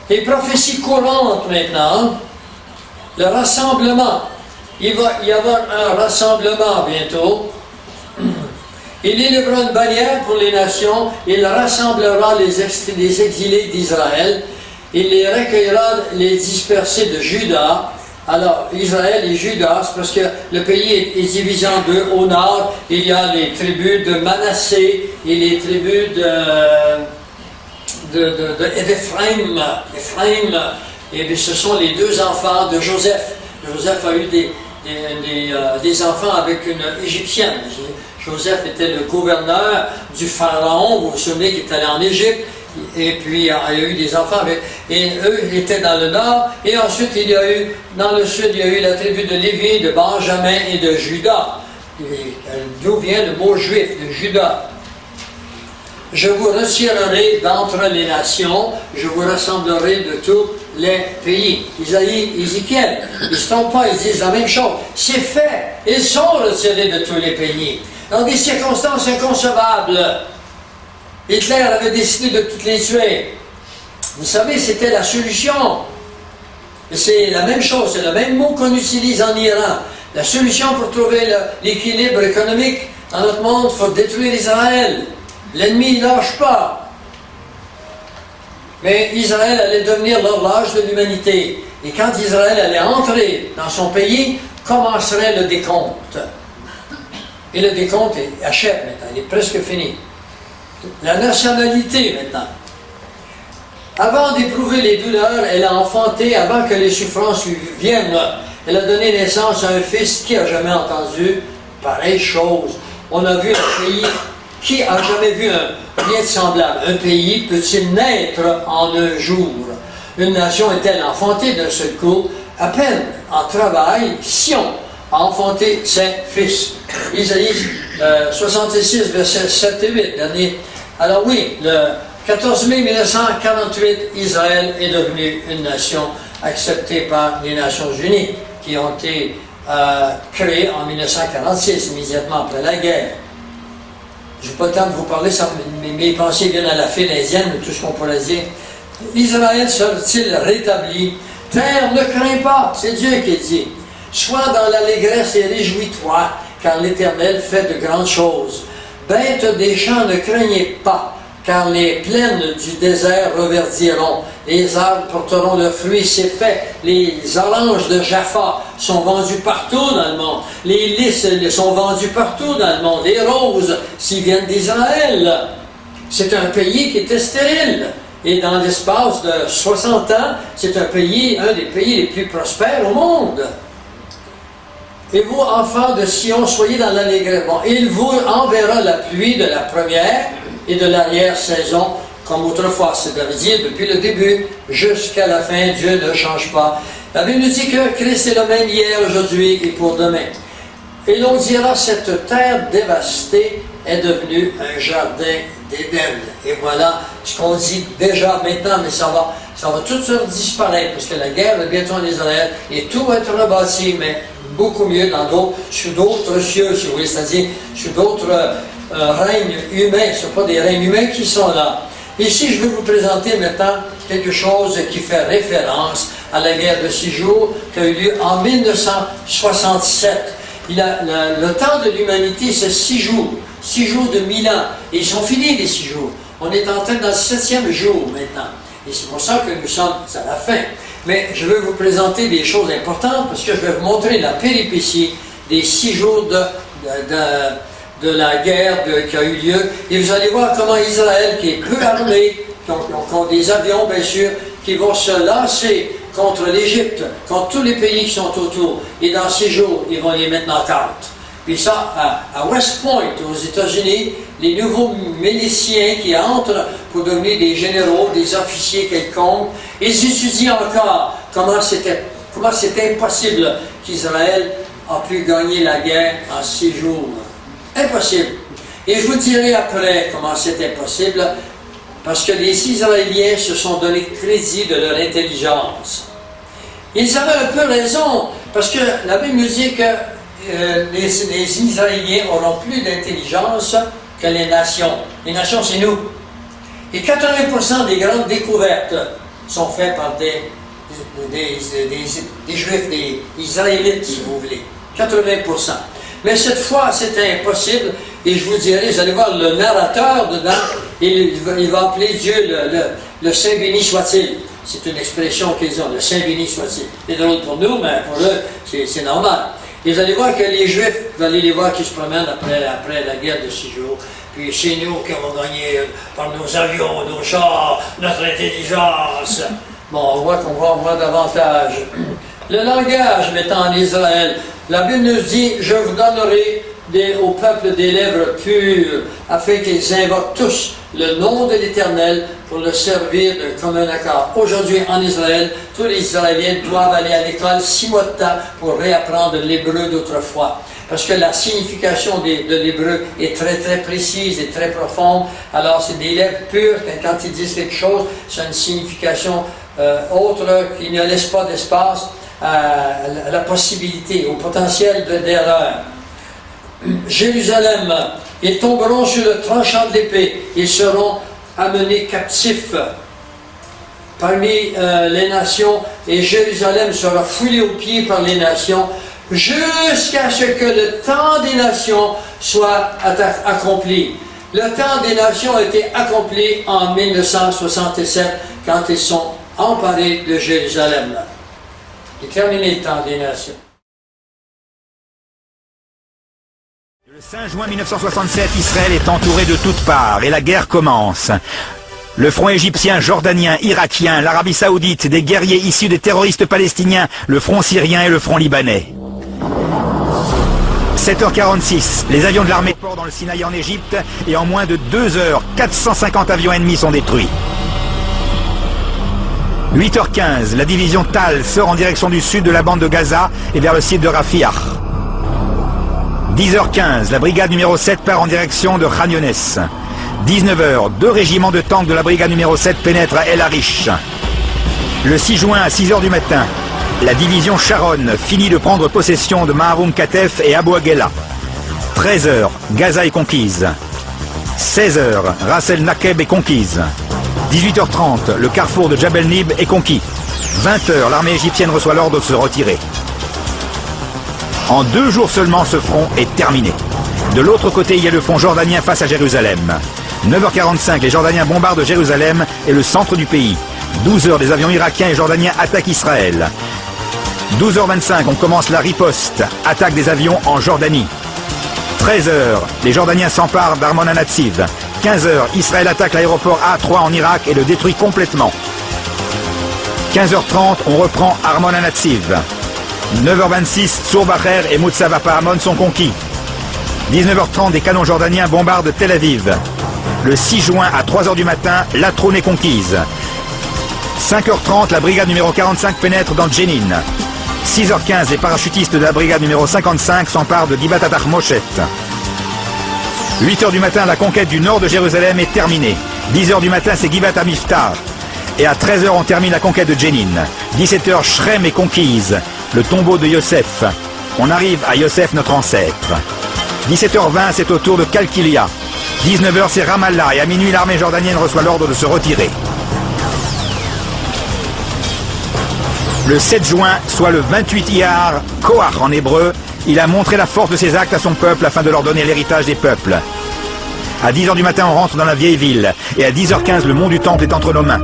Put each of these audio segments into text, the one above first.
Les prophéties courantes maintenant, le rassemblement. Il va y avoir un rassemblement bientôt. Il élèvera une barrière pour les nations, il rassemblera les exilés d'Israël, il les recueillera, les dispersés de Juda. Alors, Israël et Juda, c'est parce que le pays est divisé en deux. Au nord, il y a les tribus de Manassé et les tribus d'Éphraïm. Et bien, ce sont les deux enfants de Joseph. Joseph a eu des enfants avec une Égyptienne. Joseph était le gouverneur du pharaon, vous vous souvenez, qui est allé en Égypte. Et puis, il y a eu des enfants avec... Et eux, ils étaient dans le nord. Et ensuite, il y a eu, dans le sud, il y a eu la tribu de Lévi, de Benjamin et de Juda. D'où vient le mot juif, de Juda. Je vous retirerai d'entre les nations, je vous rassemblerai de tous les pays. Ézéchiel, ils ne se trompent pas, ils disent la même chose. C'est fait, ils sont retirés de tous les pays. Dans des circonstances inconcevables. Hitler avait décidé de toutes les tuer. Vous savez, c'était la solution. C'est la même chose, c'est le même mot qu'on utilise en Iran. La solution pour trouver l'équilibre économique dans notre monde, il faut détruire Israël. L'ennemi ne lâche pas. Mais Israël allait devenir l'horloge de l'humanité. Et quand Israël allait entrer dans son pays, commencerait le décompte. Et le décompte achève maintenant, il est presque fini. La nationalité maintenant. Avant d'éprouver les douleurs, elle a enfanté, avant que les souffrances lui viennent, elle a donné naissance à un fils. Qui a jamais entendu pareille chose? On a vu un pays, qui a jamais vu rien de semblable? Un pays peut-il naître en un jour? Une nation est-elle enfantée d'un seul coup? À peine en travail, Sion a enfanté ses fils. Isaïe 66, versets 7 et 8, dernier. Alors oui, le 14 mai 1948, Israël est devenu une nation acceptée par les Nations Unies, qui ont été créées en 1946, immédiatement après la guerre. Je n'ai pas le temps de vous parler, mes pensées viennent à la file indienne, tout ce qu'on pourrait dire. Israël sera-t-il rétabli? Terre, ne crains pas, c'est Dieu qui dit. Sois dans l'allégresse et réjouis-toi, car l'Éternel fait de grandes choses. Bêtes des champs, ne craignez pas, car les plaines du désert reverdiront. Les arbres porteront leurs fruits, c'est fait. Les oranges de Jaffa sont vendues partout dans le monde. Les lys sont vendus partout dans le monde. Les roses, s'ils viennent d'Israël. C'est un pays qui était stérile. Et dans l'espace de 60 ans, c'est un pays, un des pays les plus prospères au monde. Et vous, enfants de Sion, soyez dans l'allégresse. Bon, il vous enverra la pluie de la première et de l'arrière-saison, comme autrefois. C'est-à-dire, depuis le début jusqu'à la fin, Dieu ne change pas. La Bible nous dit que Christ est le même hier, aujourd'hui et pour demain. Et l'on dira, cette terre dévastée est devenue un jardin d'Éden. Et voilà ce qu'on dit déjà maintenant, mais ça va tout disparaître, parce que la guerre est bientôt en Israël, et tout va être rebâti, mais beaucoup mieux sur d'autres cieux, si vous voulez, c'est-à-dire sur d'autres règnes humains. Ce ne sont pas des règnes humains qui sont là. Ici, je vais vous présenter maintenant quelque chose qui fait référence à la guerre de 6 jours qui a eu lieu en 1967. Le temps de l'humanité, c'est 6 jours. 6 jours de 1000 ans. Et ils sont finis, les 6 jours. On est entré dans le 7e jour maintenant. Et c'est pour ça que nous sommes à la fin. Mais je vais vous présenter des choses importantes parce que je vais vous montrer la péripétie des 6 jours de la guerre qui a eu lieu. Et vous allez voir comment Israël, qui est peu armé, qui ont des avions bien sûr, qui vont se lancer contre l'Égypte, contre tous les pays qui sont autour. Et dans 6 jours, ils vont les mettre en carte. Puis ça, à West Point, aux États-Unis, les nouveaux miliciens qui entrent pour devenir des généraux, des officiers quelconques, ils étudient encore comment c'est impossible qu'Israël a pu gagner la guerre en 6 jours. Impossible. Et je vous dirai après comment c'est impossible, parce que les Israéliens se sont donné crédit de leur intelligence. Ils avaient un peu raison, parce que la Bible nous dit que les Israéliens auront plus d'intelligence que les nations. Les nations, c'est nous. Et 80% des grandes découvertes sont faits par des Juifs, des Israélites, si vous voulez. 80%. Mais cette fois, c'était impossible. Et je vous dirai, vous allez voir le narrateur dedans, il va appeler Dieu le Saint béni soit-il. C'est une expression qu'ils ont, le Saint béni soit-il. C'est drôle pour nous, mais pour eux, c'est normal. Et vous allez voir que les Juifs, vous allez les voir qui se promènent après la guerre de 6 jours. Puis c'est nous qui avons gagné par nos avions, nos chars, notre intelligence. Bon, on voit qu'on va en voir davantage. Le langage mettant en Israël. La Bible nous dit, je vous donnerai au peuple des lèvres pures, afin qu'ils invoquent tous le nom de l'Éternel pour le servir de commun accord. Aujourd'hui, en Israël, tous les Israéliens doivent aller à l'école 6 mois de temps pour réapprendre l'hébreu d'autrefois. Parce que la signification de l'hébreu est très très précise et très profonde. Alors, c'est des lèvres pures, quand ils disent quelque chose, c'est une signification autre qui ne laisse pas d'espace à la possibilité, au potentiel d'erreur. Jérusalem, ils tomberont sur le tranchant de l'épée, ils seront amenés captifs parmi les nations, et Jérusalem sera foulée aux pieds par les nations, jusqu'à ce que le temps des nations soit accompli. Le temps des nations a été accompli en 1967, quand ils sont emparés de Jérusalem. Et terminé le temps des nations. Le 5 juin 1967, Israël est entouré de toutes parts et la guerre commence. Le front égyptien, jordanien, irakien, l'Arabie saoudite, des guerriers issus des terroristes palestiniens, le front syrien et le front libanais. 7h46, les avions de l'armée portent dans le Sinaï en Égypte et en moins de 2 heures, 450 avions ennemis sont détruits. 8h15, la division Tal sort en direction du sud de la bande de Gaza et vers le site de Rafah. 10h15, la brigade numéro 7 part en direction de Khan Younes. 19h, 2 régiments de tanks de la brigade numéro 7 pénètrent à El Arish. Le 6 juin à 6h du matin, la division Sharon finit de prendre possession de Maharoum Katef et Abu Aghela. 13h, Gaza est conquise. 16h, Ras El Nakeb est conquise. 18h30, le carrefour de Jabel Nib est conquis. 20h, l'armée égyptienne reçoit l'ordre de se retirer. En 2 jours seulement, ce front est terminé. De l'autre côté, il y a le front jordanien face à Jérusalem. 9h45, les Jordaniens bombardent Jérusalem et le centre du pays. 12h, les avions irakiens et jordaniens attaquent Israël. 12h25, on commence la riposte, attaque des avions en Jordanie. 13h, les Jordaniens s'emparent d'Armon HaNatsiv. 15h, Israël attaque l'aéroport A3 en Irak et le détruit complètement. 15h30, on reprend Armon HaNatsiv. 9h26, Sourbacher et Moutzava Pahamon sont conquis. 19h30, des canons jordaniens bombardent Tel Aviv. Le 6 juin à 3h du matin, Latroun est conquise. 5h30, la brigade numéro 45 pénètre dans Jenin. 6h15, les parachutistes de la brigade numéro 55 s'emparent de Givat Atach-Moshet. 8h du matin, la conquête du nord de Jérusalem est terminée. 10h du matin, c'est Givat HaMiftar. Et à 13h, on termine la conquête de Jenin. 17h, Shrem est conquise, le tombeau de Yosef. On arrive à Yosef, notre ancêtre. 17h20, c'est au tour de Kalkilia. 19h, c'est Ramallah. Et à minuit, l'armée jordanienne reçoit l'ordre de se retirer. Le 7 juin, soit le 28 Iyar, Koach en hébreu, il a montré la force de ses actes à son peuple afin de leur donner l'héritage des peuples. À 10h du matin, on rentre dans la vieille ville. Et à 10h15, le mont du Temple est entre nos mains.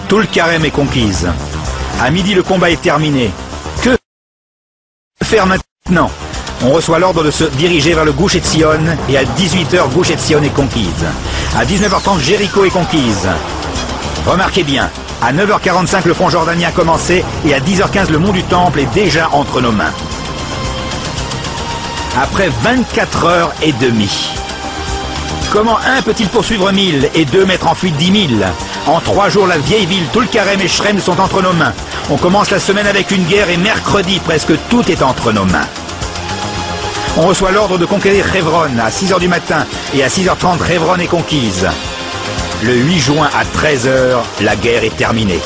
Tout le carême est conquise. À midi, le combat est terminé. Que faire maintenant? On reçoit l'ordre de se diriger vers le Gush Etzion et à 18h, Gush Etzion est conquise. À 19h30, Jéricho est conquise. Remarquez bien, À 9h45, le front jordanien a commencé et à 10h15, le mont du Temple est déjà entre nos mains. Après 24 heures et demie. Comment un peut-il poursuivre 1000 et 2 mettre en fuite 10 000? En 3 jours, la vieille ville, Tulkarem et Shrem sont entre nos mains. On commence la semaine avec une guerre et mercredi, presque tout est entre nos mains. On reçoit l'ordre de conquérir Hebron à 6h du matin et à 6h30, Hebron est conquise. Le 8 juin à 13h, la guerre est terminée.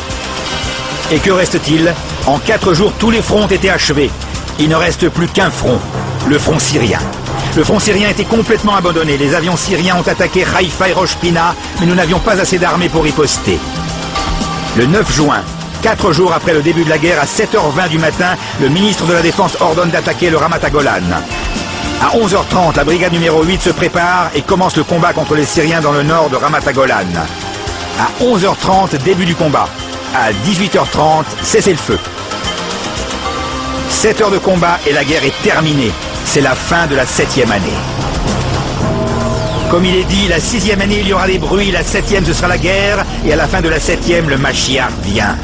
Et que reste-t-il? En 4 jours, tous les fronts ont été achevés. Il ne reste plus qu'un front, le front syrien. Le front syrien était complètement abandonné. Les avions syriens ont attaqué Haïfa et Rosh Pina, mais nous n'avions pas assez d'armées pour riposter. Le 9 juin, 4 jours après le début de la guerre, à 7h20 du matin, le ministre de la Défense ordonne d'attaquer le Ramat Golan. À 11h30, la brigade numéro 8 se prépare et commence le combat contre les Syriens dans le nord de Ramat Golan. À 11h30, début du combat. À 18h30, cessez-le-feu. 7 heures de combat et la guerre est terminée. C'est la fin de la 7e année. Comme il est dit, la 6e année, il y aura des bruits, la 7e, ce sera la guerre, et à la fin de la 7e, le Mashiach vient.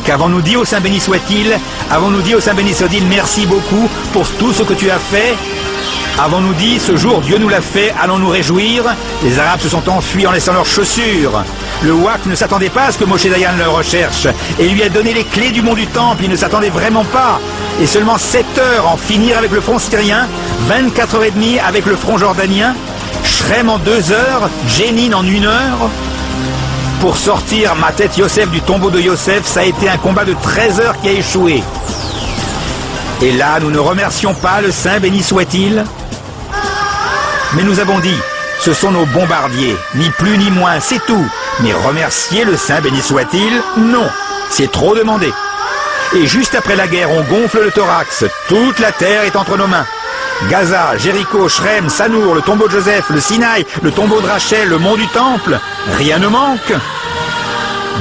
Qu'avons-nous dit au Saint béni soit-il? Avons-nous dit au Saint béni soit-il, merci beaucoup pour tout ce que tu as fait? Avons-nous dit, ce jour, Dieu nous l'a fait, allons nous réjouir? Les Arabes se sont enfuis en laissant leurs chaussures. Le Waqf ne s'attendait pas à ce que Moshe Dayan le recherche, et il lui a donné les clés du mont du Temple, il ne s'attendait vraiment pas. Et seulement 7 heures en finir avec le front syrien, 24 heures et demie avec le front jordanien, Shrem en 2 heures, Jenin en 1 heure. Pour sortir Matet Yosef du tombeau de Yosef, ça a été un combat de 13 heures qui a échoué. Et là, nous ne remercions pas le Saint béni soit-il. Mais nous avons dit, ce sont nos bombardiers, ni plus ni moins, c'est tout. Mais remercier le Saint béni soit-il, non, c'est trop demandé. Et juste après la guerre, on gonfle le thorax, toute la terre est entre nos mains. Gaza, Jéricho, Shrem, Sanour, le tombeau de Joseph, le Sinaï, le tombeau de Rachel, le mont du Temple, rien ne manque.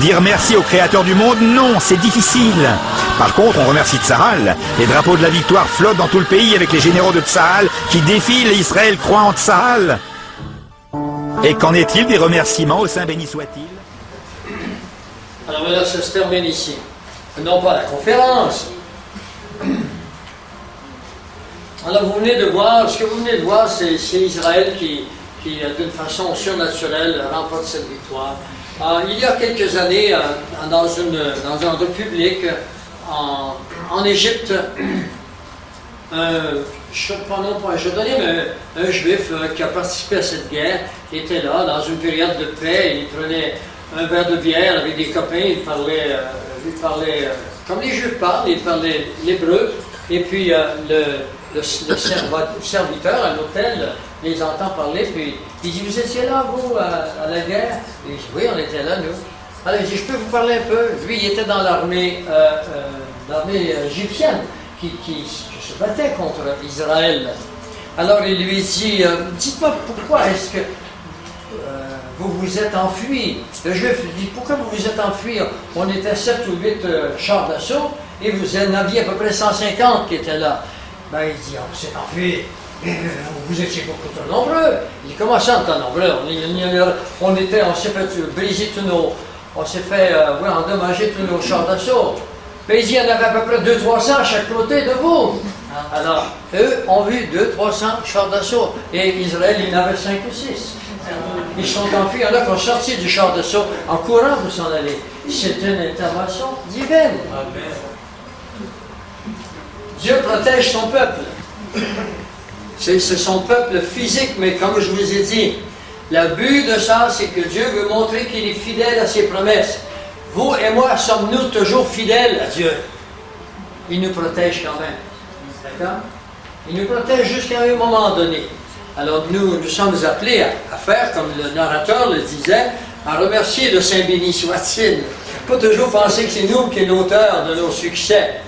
Dire merci au Créateur du monde, non, c'est difficile. Par contre, on remercie Tsahal. Les drapeaux de la victoire flottent dans tout le pays avec les généraux de Tsahal qui défilent et Israël croit en Tsahal. Et qu'en est-il des remerciements au Saint béni soit-il? Alors voilà, ça se termine ici. Non pas la conférence. Alors vous venez de voir, ce que vous venez de voir, c'est Israël qui d'une façon surnaturelle, remporte cette victoire. Il y a quelques années, dans un république en Égypte, je ne prends pas un Jordanien, mais un juif qui a participé à cette guerre était là dans une période de paix. Il prenait un verre de bière avec des copains, il parlait comme les juifs parlent, il parlait l'hébreu, et puis le serviteur à l'hôtel les entend parler, puis il dit, vous étiez là, vous, à la guerre? Il dit, oui, on était là, nous. Alors il dit, je peux vous parler un peu? Lui, il était dans l'armée égyptienne qui se battait contre Israël. Alors il lui dit, dites-moi pourquoi est-ce que vous vous êtes enfui? Le juif lui dit, pourquoi vous vous êtes enfui? On était 7 ou 8 chars d'assaut et vous en aviez à peu près 150 qui étaient là. Ben il dit, on s'est enfui. Vous étiez beaucoup trop nombreux. Il dit, comment ça, on était nombreux? On s'est fait briser on s'est fait endommager tous nos chars d'assaut. Mais il dit, il y en avait à peu près 200-300 à chaque côté de vous. Alors, eux ont vu 200-300 chars d'assaut. Et Israël, il en avait 5 ou 6. Ils sont enfuis, il y en a qui ont sorti du char d'assaut en courant pour s'en aller. C'est une intervention divine. Dieu protège son peuple. C'est son peuple physique, mais comme je vous ai dit, le but de ça, c'est que Dieu veut montrer qu'il est fidèle à ses promesses. Vous et moi, sommes-nous toujours fidèles à Dieu? Il nous protège quand même. D'accord? Il nous protège jusqu'à un moment donné. Alors nous sommes appelés à faire, comme le narrateur le disait, à remercier le Saint béni soit-il. Pas toujours penser que c'est nous qui sommes l'auteur de nos succès.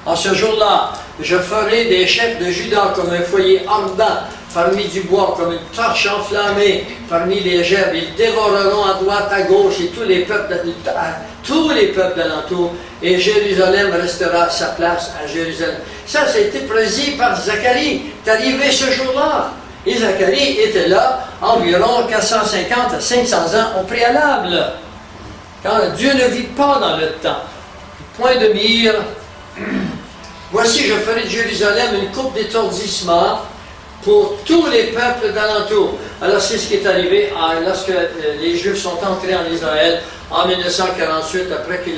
En ce jour-là, je ferai des chefs de Juda comme un foyer ardent, parmi du bois, comme une torche enflammée, parmi les gerbes. Ils dévoreront à droite, à gauche, et tous les peuples d'alentour, et Jérusalem restera à sa place à Jérusalem. Ça a été prédit par Zacharie. C'est arrivé ce jour-là. Et Zacharie était là environ 450 à 500 ans au préalable. Quand Dieu ne vit pas dans le temps. Point de mire. Voici, je ferai de Jérusalem une coupe d'étourdissement pour tous les peuples d'alentour. Alors c'est ce qui est arrivé lorsque les Juifs sont entrés en Israël en 1948, après que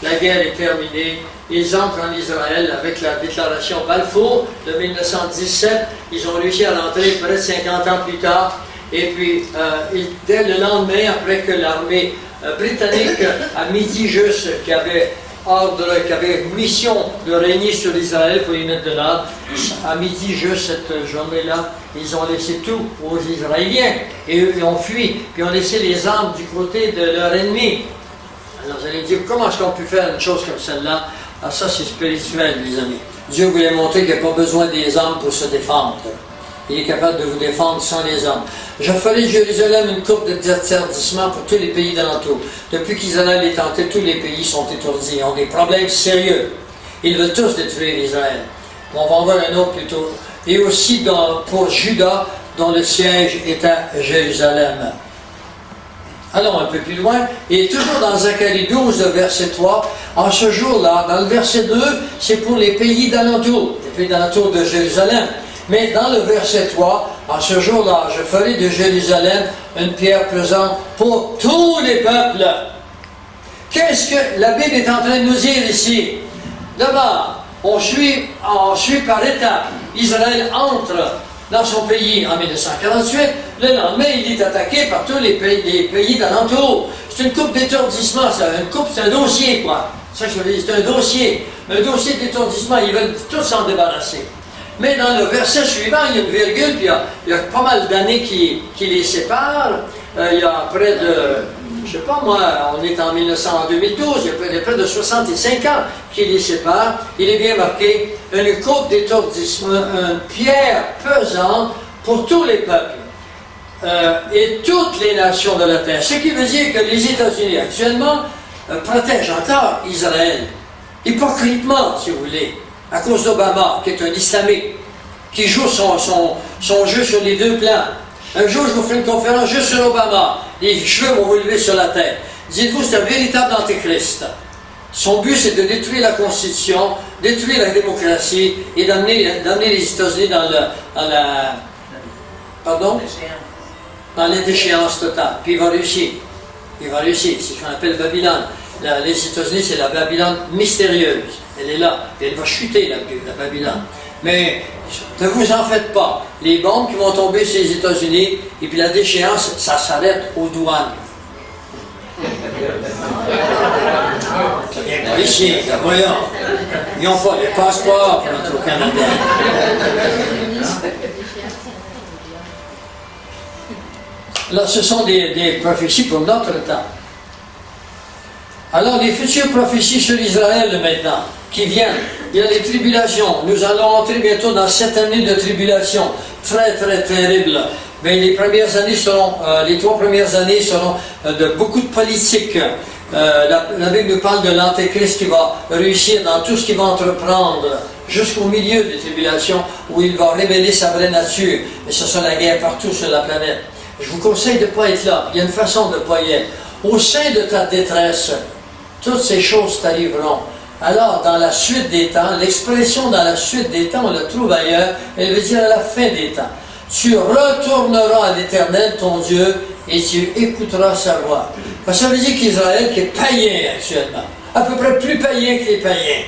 la guerre est terminée. Ils entrent en Israël avec la déclaration Balfour de 1917. Ils ont réussi à rentrer près de 50 ans plus tard. Et puis, dès le lendemain, après que l'armée britannique, à midi juste, qui avait mission de régner sur Israël pour y mettre de l'ordre, à midi juste cette journée-là, ils ont laissé tout aux Israéliens. Et eux, ils ont fui, puis ont laissé les armes du côté de leur ennemi. Alors vous allez me dire, comment est-ce qu'on peut faire une chose comme celle-là? Ah, ça c'est spirituel, les amis. Dieu voulait montrer qu'il n'y a pas besoin des armes pour se défendre. Il est capable de vous défendre sans les armes. Je ferai de Jérusalem une coupe de d'étourdissement pour tous les pays d'alentour. Depuis qu'Israël est tenté, tous les pays sont étourdis. Ils ont des problèmes sérieux. Ils veulent tous détruire Israël. On va en voir un autre plutôt. Et aussi pour Juda, dont le siège est à Jérusalem. Allons un peu plus loin. Et toujours dans Zacharie 12, verset 3, en ce jour-là, dans le verset 2, c'est pour les pays d'alentour, les pays d'alentour de Jérusalem. Mais dans le verset 3, en ce jour-là, je ferai de Jérusalem une pierre pesante pour tous les peuples. Qu'est-ce que la Bible est en train de nous dire ici? D'abord, on suit par étapes. Israël entre dans son pays en 1948. Le lendemain, il est attaqué par tous les pays d'alentour. C'est une coupe d'étourdissement, ça. Une coupe, c'est un dossier, quoi. Ça que je veux dire, c'est un dossier. Un dossier d'étourdissement, ils veulent tous s'en débarrasser. Mais dans le verset suivant, il y a une virgule, puis il y a pas mal d'années qui les séparent. Il y a près de, je ne sais pas moi, on est en 2012, il y a près de 65 ans qui les séparent. Il est bien marqué, une coupe d'étourdissement, une pierre pesante pour tous les peuples et toutes les nations de la terre. Ce qui veut dire que les États-Unis actuellement protègent encore Israël, hypocritement, si vous voulez, à cause d'Obama, qui est un islamique, qui joue son jeu sur les deux plans. Un jour, je vous ferai une conférence juste sur Obama. Les cheveux vont vous lever sur la tête. Dites-vous, c'est un véritable antéchrist. Son but, c'est de détruire la Constitution, détruire la démocratie et d'amener les États-Unis dans la déchéance totale. Puis il va réussir. Il va réussir. C'est ce qu'on appelle Babylone. Les États-Unis, c'est la Babylone mystérieuse. Elle est là. Et elle va chuter, la Babylone. Mais ne vous en faites pas. Les bombes qui vont tomber sur les États-Unis, et puis la déchéance, ça s'arrête aux douanes. Ici, voyons. Ils n'ont pas les passeports pour entrer au Canada. Là, ce sont des prophéties pour notre temps. Alors, les futures prophéties sur Israël maintenant, qui viennent, il y a les tribulations. Nous allons entrer bientôt dans 7 années de tribulation, très très terrible. Mais les premières années seront, les 3 premières années seront de beaucoup de politique. La Bible nous parle de l'Antéchrist qui va réussir dans tout ce qu'il va entreprendre, jusqu'au milieu des tribulations, où il va révéler sa vraie nature. Et ce sera la guerre partout sur la planète. Je vous conseille de ne pas être là. Il y a une façon de ne pas y être. Au sein de ta détresse, toutes ces choses t'arriveront. Alors, dans la suite des temps, l'expression dans la suite des temps, on la trouve ailleurs, elle veut dire à la fin des temps. Tu retourneras à l'Éternel, ton Dieu, et tu écouteras sa voix. Ça veut dire qu'Israël, qui est païen actuellement, à peu près plus païen que les païens.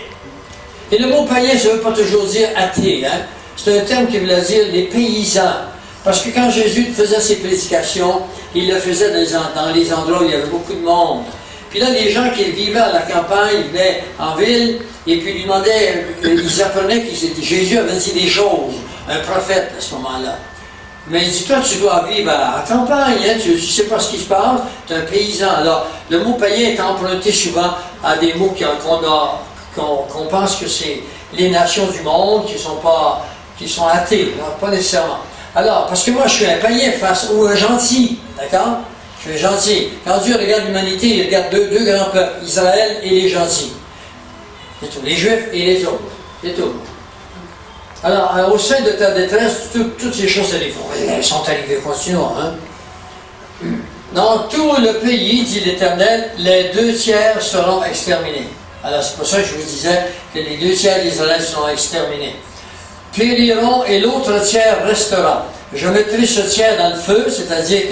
Et le mot païen, ça ne veut pas toujours dire athée. Hein? C'est un terme qui veut dire les paysans. Parce que quand Jésus faisait ses prédications, il le faisait dans les endroits où il y avait beaucoup de monde. Puis là, les gens qui vivaient à la campagne, ils venaient en ville, et puis ils lui demandaient, ils apprenaient que Jésus avait dit des choses, un prophète à ce moment-là. Mais il dit, toi, tu dois vivre à la campagne, hein, tu ne sais pas ce qui se passe, tu es un paysan. Alors, le mot païen est emprunté souvent à des mots qu'on pense que c'est les nations du monde qui sont athées, non, pas nécessairement. Alors, parce que moi, je suis un païen ou un gentil, d'accord? Je suis gentil. Quand Dieu regarde l'humanité, il regarde deux grands peuples, Israël et les gentils. C'est tout. Les Juifs et les autres. C'est tout. Alors, au sein de ta détresse, toutes ces choses elles sont arrivées. Continuons. Hein? Dans tout le pays, dit l'Éternel, les 2/3 seront exterminés. Alors c'est pour ça que je vous disais que les 2/3 d'Israël seront exterminés. Périront et l'autre tiers restera. Je mettrai ce tiers dans le feu, c'est-à-dire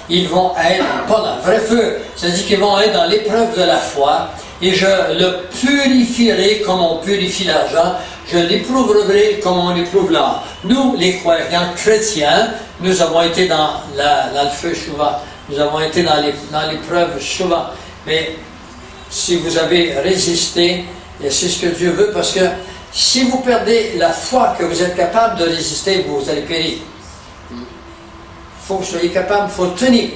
qu'ils vont être, pas dans le vrai feu, c'est-à-dire qu'ils vont être dans l'épreuve de la foi, et je le purifierai comme on purifie l'argent, je l'éprouverai comme on éprouve l'or. Nous, les croyants chrétiens, nous avons été dans le feu souvent, nous avons été dans l'épreuve souvent, mais si vous avez résisté, et c'est ce que Dieu veut, parce que si vous perdez la foi que vous êtes capable de résister, vous allez périr. Il faut que vous soyez capable, il faut tenir.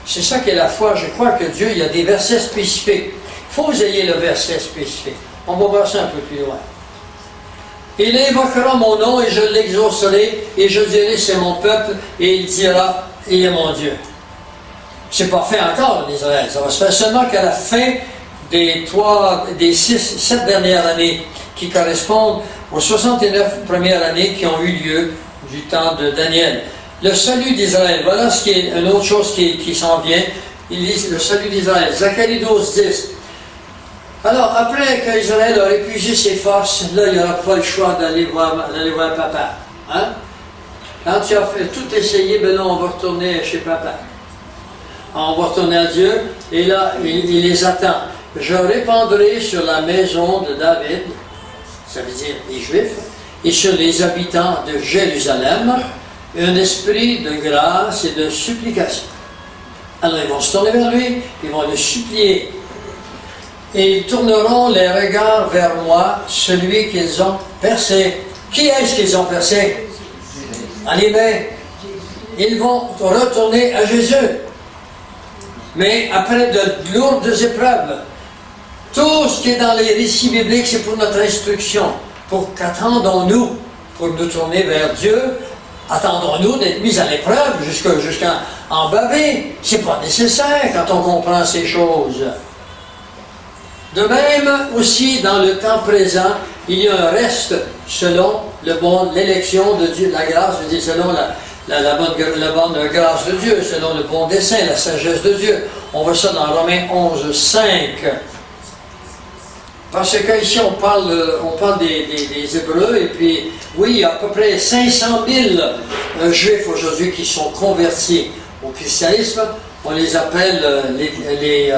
C'est ça qu'est la foi. Je crois que Dieu, il y a des versets spécifiques. Il faut que vous ayez le verset spécifique. On va voir ça un peu plus loin. Il invoquera mon nom et je l'exaucerai, et je dirai c'est mon peuple, et il dira il est mon Dieu. C'est pas fait encore en Israël. Ça va se faire seulement qu'à la fin des 7 dernières années qui correspondent aux 69 premières années qui ont eu lieu du temps de Daniel. Le salut d'Israël, voilà ce qui est une autre chose qui s'en vient. Il dit le salut d'Israël. Zacharie 12, 10. Alors, après qu'Israël a épuisé ses forces, là, il n'y aura pas le choix d'aller voir papa. Hein? Quand tu as fait tout essayer, ben là, on va retourner chez papa. On va retourner à Dieu, et là, il les attend. Je répandrai sur la maison de David, ça veut dire les Juifs, et sur les habitants de Jérusalem, un esprit de grâce et de supplication. Alors ils vont se tourner vers lui, ils vont le supplier. Et ils tourneront les regards vers moi, celui qu'ils ont percé. Qui est-ce qu'ils ont percé? En les mains. Ils vont retourner à Jésus. Mais après de lourdes épreuves, tout ce qui est dans les récits bibliques, c'est pour notre instruction. Pour qu'attendons-nous pour nous tourner vers Dieu? Attendons-nous d'être mis à l'épreuve jusqu'à en baver? Ce n'est pas nécessaire quand on comprend ces choses. De même aussi, dans le temps présent, il y a un reste selon l'élection de Dieu, la grâce de Dieu, selon la bonne grâce de Dieu, selon le bon dessein, la sagesse de Dieu. On voit ça dans Romains 11, 5. Parce qu'ici, on parle des Hébreux, et puis, oui, il y a à peu près 500 000 Juifs aujourd'hui qui sont convertis au christianisme. On les appelle les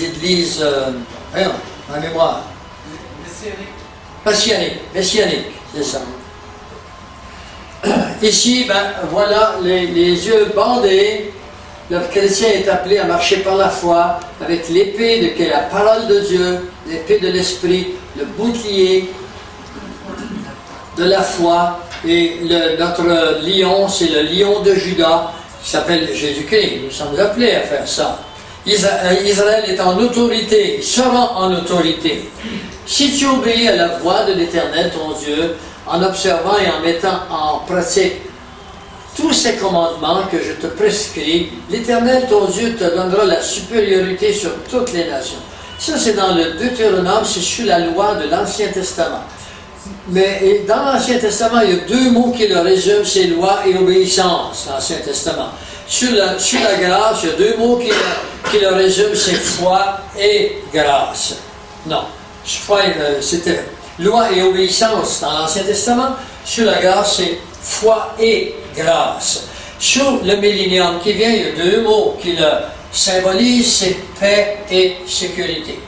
églises, en mémoire. Messianiques, c'est ça. Ici, ben, voilà les yeux bandés. Le chrétien est appelé à marcher par la foi avec l'épée de la parole de Dieu, l'épée de l'esprit, le bouclier de la foi, et notre lion, c'est le lion de Juda qui s'appelle Jésus-Christ. Nous sommes appelés à faire ça. Israël est en autorité, sera en autorité. Si tu obéis à la voix de l'Éternel, ton Dieu, en observant et en mettant en pratique tous ces commandements que je te prescris, l'Éternel, ton Dieu, te donnera la supériorité sur toutes les nations. Ça, c'est dans le Deutéronome, c'est sur la loi de l'Ancien Testament. Mais dans l'Ancien Testament, il y a deux mots qui le résument, c'est loi et obéissance, dans l'Ancien Testament. Sur la grâce, il y a deux mots qui le résument, c'est foi et grâce. Non, c'était loi et obéissance dans l'Ancien Testament. Sur la grâce, c'est foi et grâce. Sur le millénium qui vient, il y a deux mots qui le symbolisent, c'est paix et sécurité.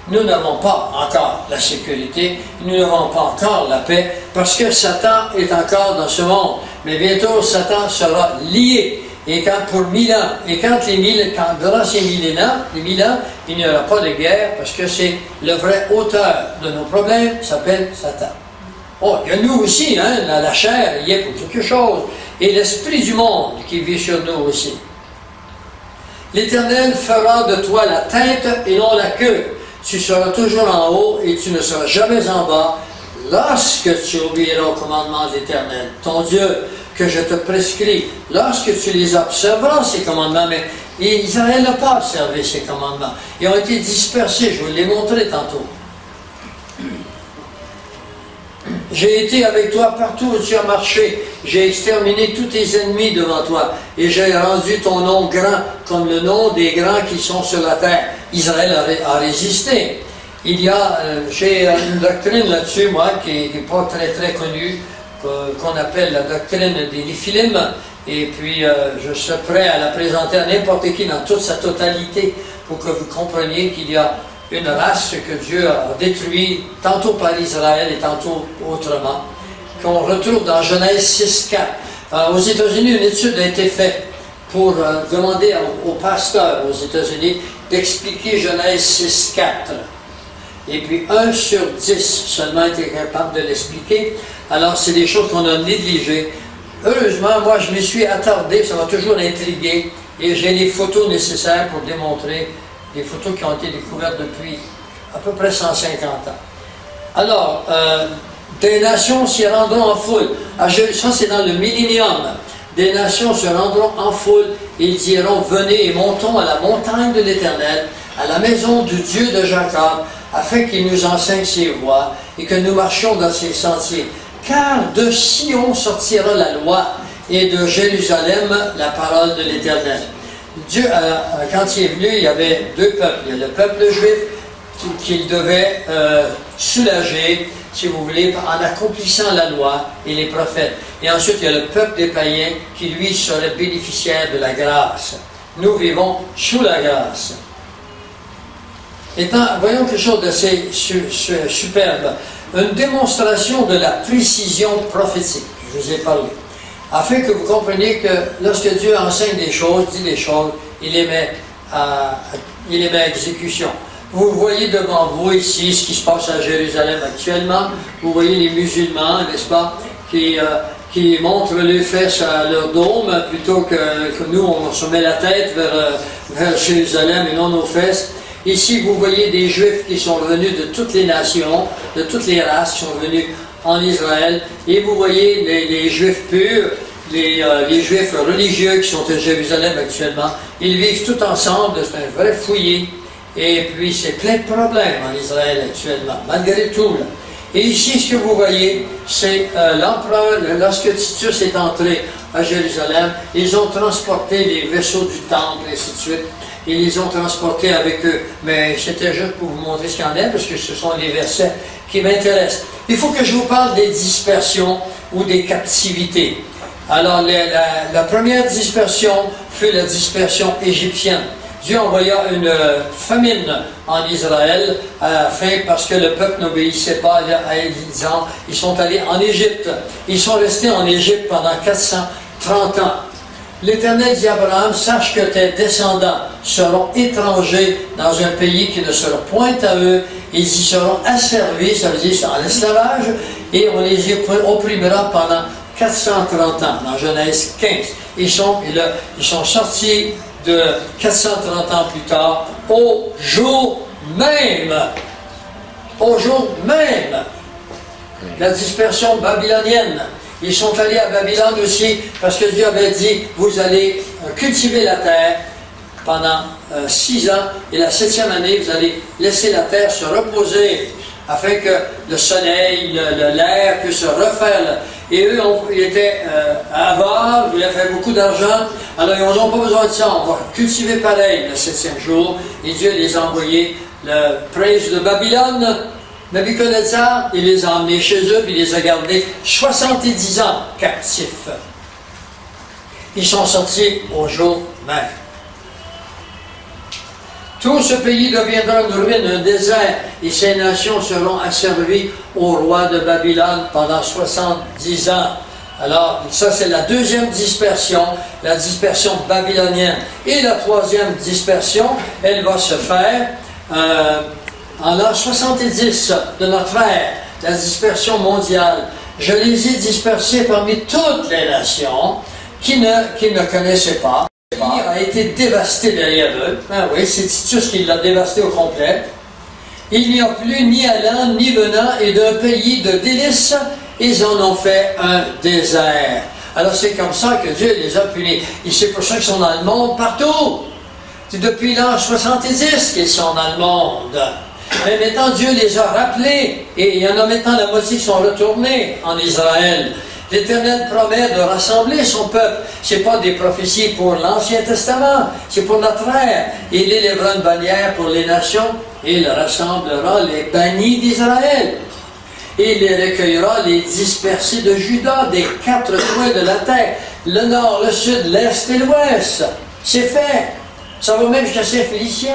Nous n'avons pas encore la sécurité, nous n'avons pas encore la paix, parce que Satan est encore dans ce monde. Mais bientôt, Satan sera lié. Et pour 1000 ans, et durant ces 1000 ans, il n'y aura pas de guerre, parce que c'est le vrai auteur de nos problèmes, s'appelle Satan. Oh, il y a nous aussi, hein, la chair, il y a pour quelque chose. Et l'esprit du monde qui vit sur nous aussi. L'Éternel fera de toi la tête et non la queue. Tu seras toujours en haut et tu ne seras jamais en bas lorsque tu obéiras au commandement de l'Éternel, ton Dieu, que je te prescris. Lorsque tu les observeras, ces commandements, mais Israël n'a pas observé ces commandements. Ils ont été dispersés, je vous l'ai montré tantôt. j'ai été avec toi partout où tu as marché, j'ai exterminé tous tes ennemis devant toi, et j'ai rendu ton nom grand comme le nom des grands qui sont sur la terre. Israël a résisté. J'ai une doctrine là-dessus, moi, qui n'est pas très connue, qu'on appelle la doctrine des Néphilim, et puis je serai prêt à la présenter à n'importe qui dans toute sa totalité, pour que vous compreniez qu'il y a une race que Dieu a détruite, tantôt par Israël et tantôt autrement, qu'on retrouve dans Genèse 6.4. Aux États-Unis, une étude a été faite pour demander aux pasteurs aux États-Unis d'expliquer Genèse 6.4. Et puis 1 sur 10 seulement était capable de l'expliquer. Alors c'est des choses qu'on a négligées. Heureusement, moi je me suis attardé, ça m'a toujours intrigué, et j'ai les photos nécessaires pour démontrer, des photos qui ont été découvertes depuis à peu près 150 ans. Alors, des nations s'y rendront en foule. Ça c'est dans le millénium. Des nations se rendront en foule et ils diront, venez et montons à la montagne de l'Éternel, à la maison du Dieu de Jacob, afin qu'il nous enseigne ses voies et que nous marchions dans ses sentiers. Car de Sion sortira la loi et de Jérusalem la parole de l'Éternel. Dieu, quand il est venu, il y avait deux peuples. Il y a le peuple juif qu'il devait soulager, si vous voulez, en accomplissant la loi et les prophètes. Et ensuite, il y a le peuple des païens qui, lui, serait bénéficiaire de la grâce. Nous vivons sous la grâce. Voyons quelque chose d'assez superbe. Une démonstration de la précision prophétique, je vous ai parlé. Afin que vous compreniez que lorsque Dieu enseigne des choses, dit des choses, il les met à exécution. Vous voyez devant vous ici ce qui se passe à Jérusalem actuellement. Vous voyez les musulmans, n'est-ce pas, qui montrent les fesses à leur dôme plutôt que nous, on se met la tête vers Jérusalem et non nos fesses. Ici, vous voyez des Juifs qui sont venus de toutes les nations, de toutes les races, qui sont venus en Israël. Et vous voyez les Juifs purs, les Juifs religieux qui sont à Jérusalem actuellement. Ils vivent tout ensemble, c'est un vrai fouillis. Et puis, c'est plein de problèmes en Israël actuellement, malgré tout. Là. Et ici, ce que vous voyez, c'est l'empereur, lorsque Titus est entré à Jérusalem, ils ont transporté les vaisseaux du temple, et ainsi de suite. Ils les ont transportés avec eux. Mais c'était juste pour vous montrer ce qu'il y en est, parce que ce sont les versets qui m'intéressent. Il faut que je vous parle des dispersions ou des captivités. Alors, la première dispersion fut la dispersion égyptienne. Dieu envoya une famine en Israël parce que le peuple n'obéissait pas à disant, ils sont allés en Égypte. Ils sont restés en Égypte pendant 430 ans. L'Éternel dit à Abraham, sache que tes descendants seront étrangers dans un pays qui ne sera point à eux. Ils y seront asservis, ça veut dire c'est en esclavage, et on les opprimera pendant 430 ans, dans Genèse 15. Ils sont sortis de 430 ans plus tard, au jour même. Au jour même. La dispersion babylonienne. Ils sont allés à Babylone aussi parce que Dieu avait dit, vous allez cultiver la terre pendant 6 ans et la 7e année, vous allez laisser la terre se reposer afin que le soleil, l'air puisse se refaire. Et eux, ils étaient avares, ils voulaient faire beaucoup d'argent, alors ils n'ont pas besoin de ça, on va cultiver pareil le 7e jour. Et Dieu les a envoyés, le prince de Babylone, Nabuchodonosor, il les a emmenés chez eux, puis il les a gardés 70 ans captifs. Ils sont sortis au jour même. Tout ce pays deviendra une ruine, un désert, et ces nations seront asservies au roi de Babylone pendant 70 ans. Alors, ça c'est la deuxième dispersion, la dispersion babylonienne. Et la troisième dispersion, elle va se faire en l'an 70 de notre ère, la dispersion mondiale. Je les ai dispersés parmi toutes les nations qui ne connaissaient pas. Le pays a été dévasté derrière eux. Ah oui, c'est Titus qui l'a dévasté au complet. Il n'y a plus ni allant ni venant, et d'un pays de délices, ils en ont fait un désert. Alors c'est comme ça que Dieu les a punis. Et c'est pour ça qu'ils sont dans le monde partout. C'est depuis l'an 70 qu'ils sont dans le monde. Mais maintenant, Dieu les a rappelés, et il y en a maintenant la moitié qui sont retournés en Israël. L'Éternel promet de rassembler son peuple. Ce n'est pas des prophéties pour l'Ancien Testament, c'est pour notre ère. Il élèvera une bannière pour les nations, et il rassemblera les bannis d'Israël. Et il les recueillera, les dispersés de Juda, des 4 coins de la terre, le nord, le sud, l'est et l'ouest. C'est fait. Ça va même jusqu'à Saint-Félicien.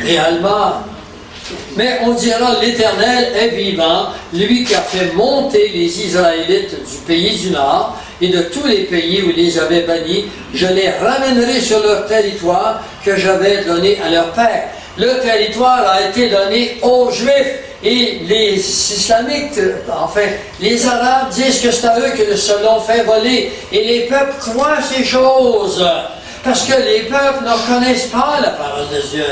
Et Alma. Mais on dira, l'Éternel est vivant, lui qui a fait monter les Israélites du pays du Nord et de tous les pays où il les avait bannis, je les ramènerai sur leur territoire que j'avais donné à leur père. Le territoire a été donné aux Juifs et les Islamiques, enfin, les Arabes disent que c'est à eux que le Solon fait voler et les peuples croient ces choses parce que les peuples ne connaissent pas la parole de Dieu.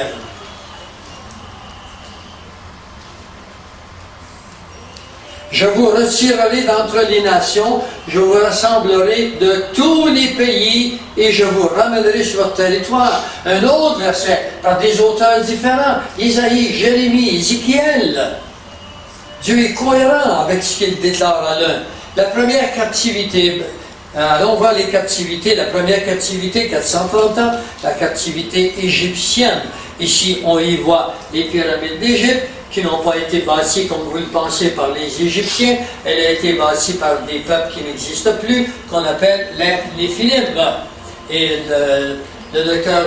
Je vous retirerai d'entre les nations, je vous rassemblerai de tous les pays et je vous ramènerai sur votre territoire. Un autre verset, par des auteurs différents, Isaïe, Jérémie, Ézéchiel. Dieu est cohérent avec ce qu'il déclare à l'un. La première captivité, allons voir les captivités. La première captivité, 430 ans, la captivité égyptienne. Ici, on y voit les pyramides d'Égypte, qui n'ont pas été bâties comme vous le pensez par les Égyptiens. Elle a été bâtie par des peuples qui n'existent plus, qu'on appelle les Néphilim. Et le docteur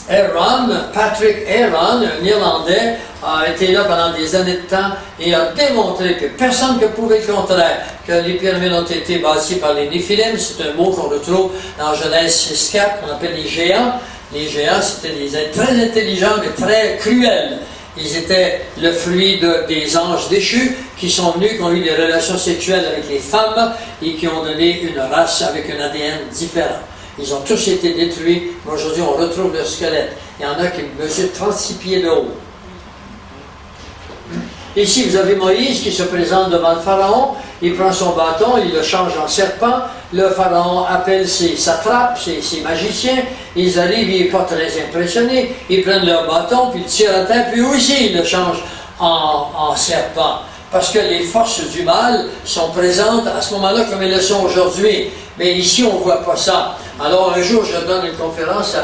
Aaron, Patrick Aaron, un Irlandais, a été là pendant des années de temps et a démontré que personne ne pouvait le contraire, que les pyramides ont été bâties par les Néphilim. C'est un mot qu'on retrouve dans Genèse 6.4, qu'on appelle les géants. Les géants, c'était des êtres très intelligents mais très cruels. Ils étaient le fruit des anges déchus qui sont venus, qui ont eu des relations sexuelles avec les femmes et qui ont donné une race avec un ADN différent. Ils ont tous été détruits, mais aujourd'hui on retrouve le squelette. Il y en a qui mesurent 36 pieds de haut. Ici, vous avez Moïse qui se présente devant le Pharaon, il prend son bâton, il le change en serpent, le Pharaon appelle ses satrapes, ses magiciens, ils arrivent, il n'est pas très impressionné, ils prennent leur bâton, puis ils tirent à terre, puis aussi ils le changent en serpent. Parce que les forces du mal sont présentes à ce moment-là comme elles le sont aujourd'hui. Mais ici, on ne voit pas ça. Alors un jour, je donne une conférence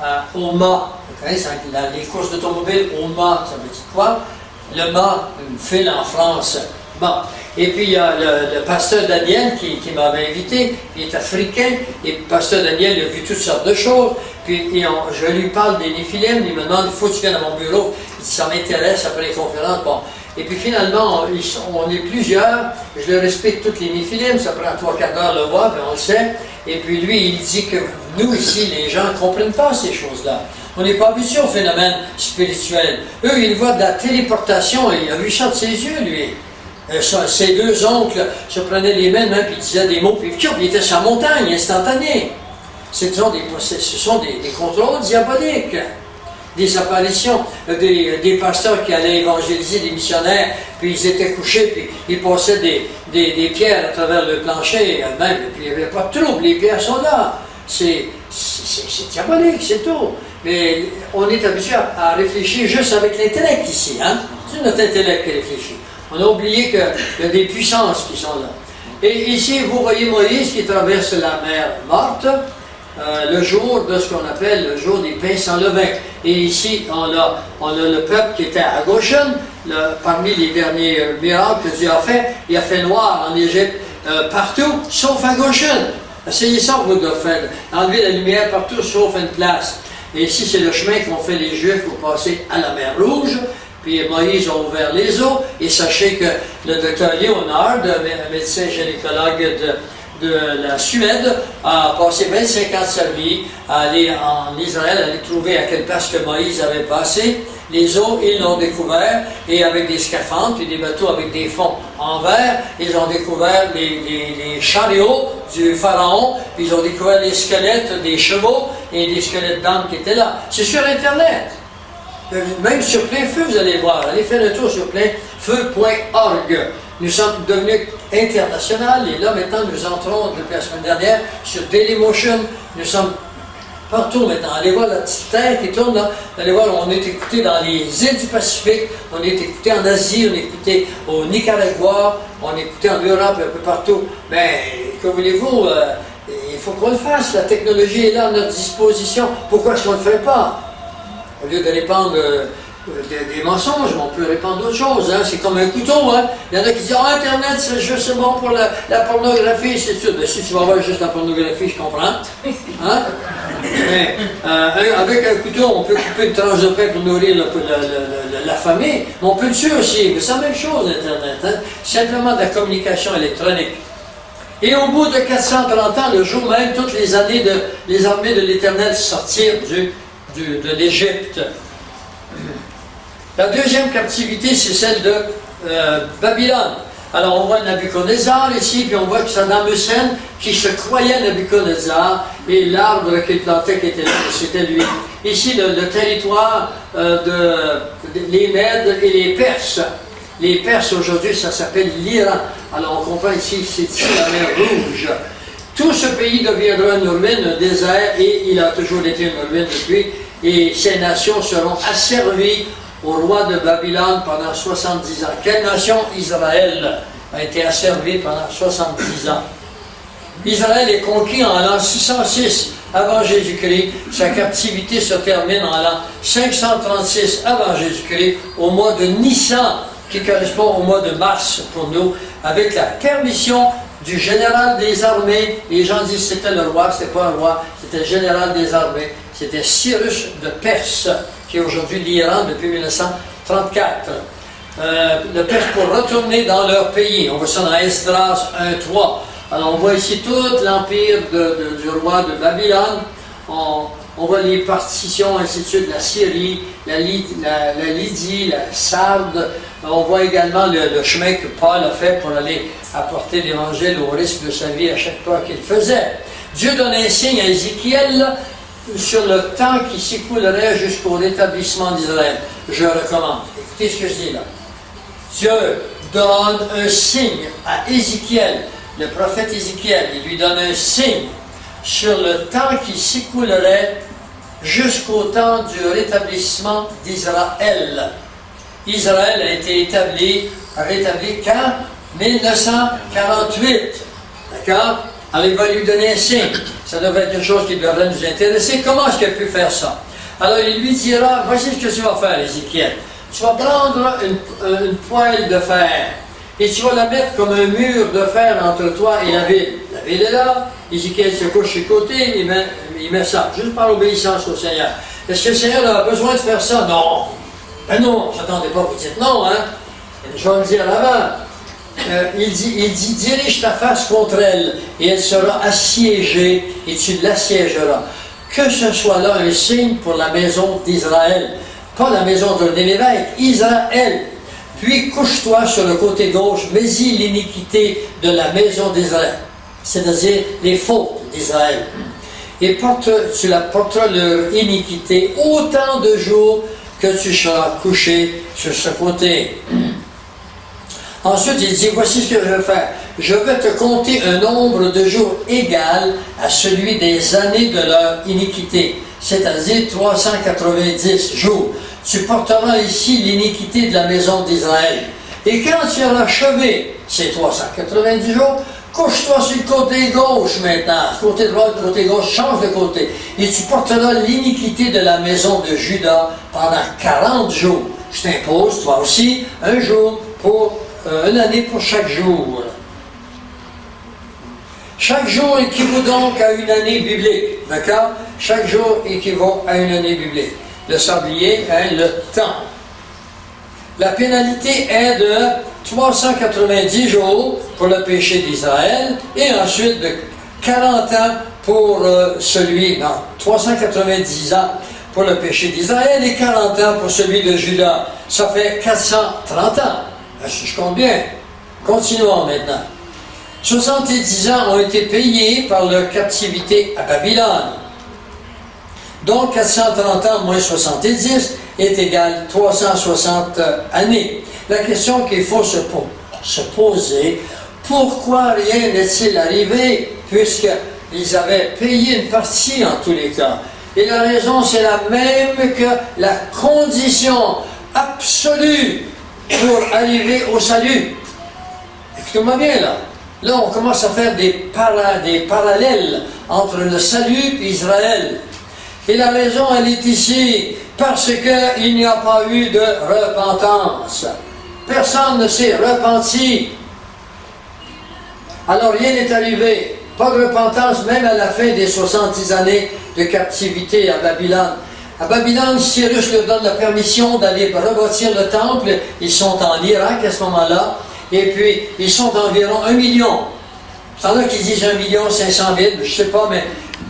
à Oma, les courses d'automobile, Oma, ça veut dire quoi? Le mât, une file en France. Bon. Et puis il y a le pasteur Daniel qui m'avait invité, il est africain, et le pasteur Daniel a vu toutes sortes de choses. Puis je lui parle des Néphilim, il me demande, il faut que tu viennes à mon bureau, il dit, ça m'intéresse après les conférences. Bon. Et puis finalement, on est plusieurs, je le respecte toutes les Néphilim, ça prend 3/4 d'heure le voir, mais on le sait. Et puis lui, il dit que nous ici, les gens ne comprennent pas ces choses-là. On n'est pas habitué au phénomène spirituel. Eux, ils voient de la téléportation, et il a vu ça de ses yeux, lui. Ses deux oncles se prenaient les mains, puis ils disaient des mots, puis ils étaient sur la montagne, instantané. Ce sont des contrôles diaboliques, des apparitions, des pasteurs qui allaient évangéliser des missionnaires, puis ils étaient couchés, puis ils passaient des pierres à travers le plancher, même, puis il n'y avait pas de trouble, les pierres sont là. C'est diabolique, c'est tout. Mais on est habitué à réfléchir juste avec l'intellect ici, hein? C'est notre intellect qui réfléchit. On a oublié qu'il y a des puissances qui sont là. Et ici, vous voyez Moïse qui traverse la mer morte, le jour de ce qu'on appelle le jour des pains sans levain. Et ici, on a le peuple qui était à Goshen, parmi les derniers miracles que Dieu a fait. Il a fait noir en Égypte partout, sauf à Goshen. Essayez ça, vous de faire. Enlever la lumière partout, sauf une place. Et ici, c'est le chemin qu'ont fait les Juifs pour passer à la mer Rouge. Puis Moïse a ouvert les eaux. Et sachez que le docteur Léonard, un médecin gynécologue de la Suède, a passé 25 ans de sa vie à aller en Israël, à aller trouver à quelle place que Moïse avait passé. Les eaux, ils l'ont découvert, et avec des scaphandres, puis des bateaux avec des fonds en verre, ils ont découvert les chariots du pharaon, puis ils ont découvert les squelettes des chevaux et des squelettes d'âmes qui étaient là. C'est sur Internet. Même sur Plein Feu, vous allez voir. Allez faire un tour sur plainfeu.org. Nous sommes devenus internationaux, et là maintenant nous entrons depuis la semaine dernière sur Dailymotion. Nous sommes partout maintenant. Allez voir la petite terre qui tourne là. Allez voir, on est écouté dans les îles du Pacifique, on est écouté en Asie, on est écouté au Nicaragua, on est écouté en Europe, un peu partout. Mais, que voulez-vous, il faut qu'on le fasse. La technologie est là à notre disposition. Pourquoi est-ce qu'on ne le ferait pas? Au lieu de répandre des mensonges, on peut répandre d'autres choses. Hein. C'est comme un couteau. Hein. Il y en a qui disent « Internet, c'est juste bon pour la pornographie. » C'est sûr. Ben, si tu vas voir juste la pornographie, je comprends. Hein? Mais, avec un couteau, on peut couper une tranche de pain pour nourrir la famille. Mais on peut le tuer aussi. Mais c'est la même chose, Internet. Hein. Simplement de la communication électronique. Et au bout de 430 ans, le jour même, toutes les années, les armées de l'Éternel sortirent de l'Égypte. La deuxième captivité, c'est celle de Babylone. Alors on voit Nabuchodonosor ici, puis on voit que Saddam Hussein, qui se croyait Nabuchodonosor, et l'arbre qu'il plantait qui était là, c'était lui. Ici, le territoire les Mèdes et les Perses. Les Perses, aujourd'hui, ça s'appelle l'Iran. Alors on comprend ici, c'est ici la mer Rouge. Tout ce pays deviendra une ruine, un désert, et il a toujours été une ruine depuis. Et ces nations seront asservies au roi de Babylone pendant 70 ans. Quelle nation? Israël a été asservie pendant 70 ans. Israël est conquis en l'an 606 avant Jésus-Christ. Sa captivité se termine en l'an 536 avant Jésus-Christ, au mois de Nissan, qui correspond au mois de mars pour nous, avec la permission du général des armées. Les gens disent que c'était le roi, c'était pas un roi, c'était le général des armées. C'était Cyrus de Perse, qui est aujourd'hui l'Iran depuis 1934. Le Perse pour retourner dans leur pays. On voit ça dans Esdras 1.3. Alors on voit ici tout l'empire du roi de Babylone. On voit les partitions, ainsi de suite, la Syrie, la Lydie, la Sarde. On voit également le chemin que Paul a fait pour aller apporter l'Évangile au risque de sa vie à chaque fois qu'il faisait. Dieu donne un signe à Ézéchiel sur le temps qui s'écoulerait jusqu'au rétablissement d'Israël. Je recommande. Écoutez ce que je dis là. Dieu donne un signe à Ézéchiel, le prophète Ézéchiel. Il lui donne un signe sur le temps qui s'écoulerait jusqu'au temps du rétablissement d'Israël. Israël a été rétabli quand? 1948. D'accord? Alors il va lui donner un signe. Ça devrait être quelque chose qui devrait nous intéresser. Comment est-ce qu'il a pu faire ça? Alors il lui dira, voici ce que tu vas faire, Ézéchiel. Tu vas prendre une poêle de fer et tu vas la mettre comme un mur de fer entre toi et la ville. La ville est là, Ézéchiel se couche sur le côté, il met ça, juste par l'obéissance au Seigneur. Est-ce que le Seigneur a besoin de faire ça? Non. Ben non, je n'attendais pas, vous dites non, hein? Je vais le dire avant. Il dit, dirige ta face contre elle, et elle sera assiégée, et tu l'assiégeras. Que ce soit là un signe pour la maison d'Israël, pas la maison d'un évêque, Israël. Puis couche-toi sur le côté gauche, mets-y l'iniquité de la maison d'Israël, c'est-à-dire les fautes d'Israël. Et tu la porteras leur iniquité autant de jours que tu seras couché sur ce côté. Ensuite, il dit, voici ce que je vais faire. Je vais te compter un nombre de jours égal à celui des années de leur iniquité, c'est-à-dire 390 jours. Tu porteras ici l'iniquité de la maison d'Israël. Et quand tu auras achevé ces 390 jours, couche-toi sur le côté gauche maintenant. Côté droit, le côté gauche, change de côté. Et tu porteras l'iniquité de la maison de Juda pendant 40 jours. Je t'impose, toi aussi, un jour pour une année pour chaque jour. Chaque jour équivaut donc à une année biblique. D'accord? Chaque jour équivaut à une année biblique. Le sablier est le temps. La pénalité est de 390 jours pour le péché d'Israël et ensuite de 40 ans pour 390 ans pour le péché d'Israël et 40 ans pour celui de Juda. Ça fait 430 ans. Je compte bien. Continuons maintenant. 70 ans ont été payés par leur captivité à Babylone. Donc 430 ans moins 70 est égal à 360 années. La question qu'il faut se poser, pourquoi rien n'est-il arrivé puisqu'ils avaient payé une partie en tous les cas? Et la raison, c'est la même que la condition absolue pour arriver au salut. Écoutez-moi bien là. Là, on commence à faire des parallèles entre le salut et Israël. Et la raison, elle est ici, parce qu'il n'y a pas eu de repentance. Personne ne s'est repenti. Alors rien n'est arrivé. Pas de repentance, même à la fin des 70 années de captivité à Babylone. À Babylone, Cyrus leur donne la permission d'aller rebâtir le temple. Ils sont en Irak à ce moment-là. Et puis, ils sont environ 1 million. Il y en a qui disent 1 500 000, je ne sais pas, mais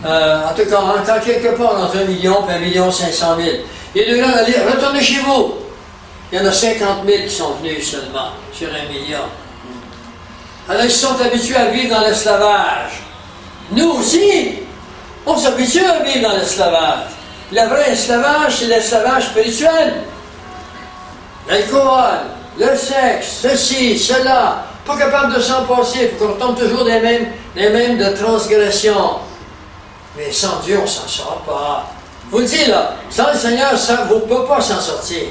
en tout cas, on entend quelque part entre 1 million et 1 500 000. Et le gars a dit, retournez chez vous. Il y en a 50 000 qui sont venus seulement, sur 1 million. Alors, ils sont habitués à vivre dans l'esclavage. Nous aussi, on s'habitue à vivre dans l'esclavage. Le vrai esclavage, c'est l'esclavage spirituel. L'alcool, le sexe, ceci, cela, pas capable de s'en passer, il faut qu'on retombe toujours les mêmes de transgression. Mais sans Dieu, on ne s'en sort pas. Vous le dites là, sans le Seigneur, ça, vous ne pouvez pas s'en sortir.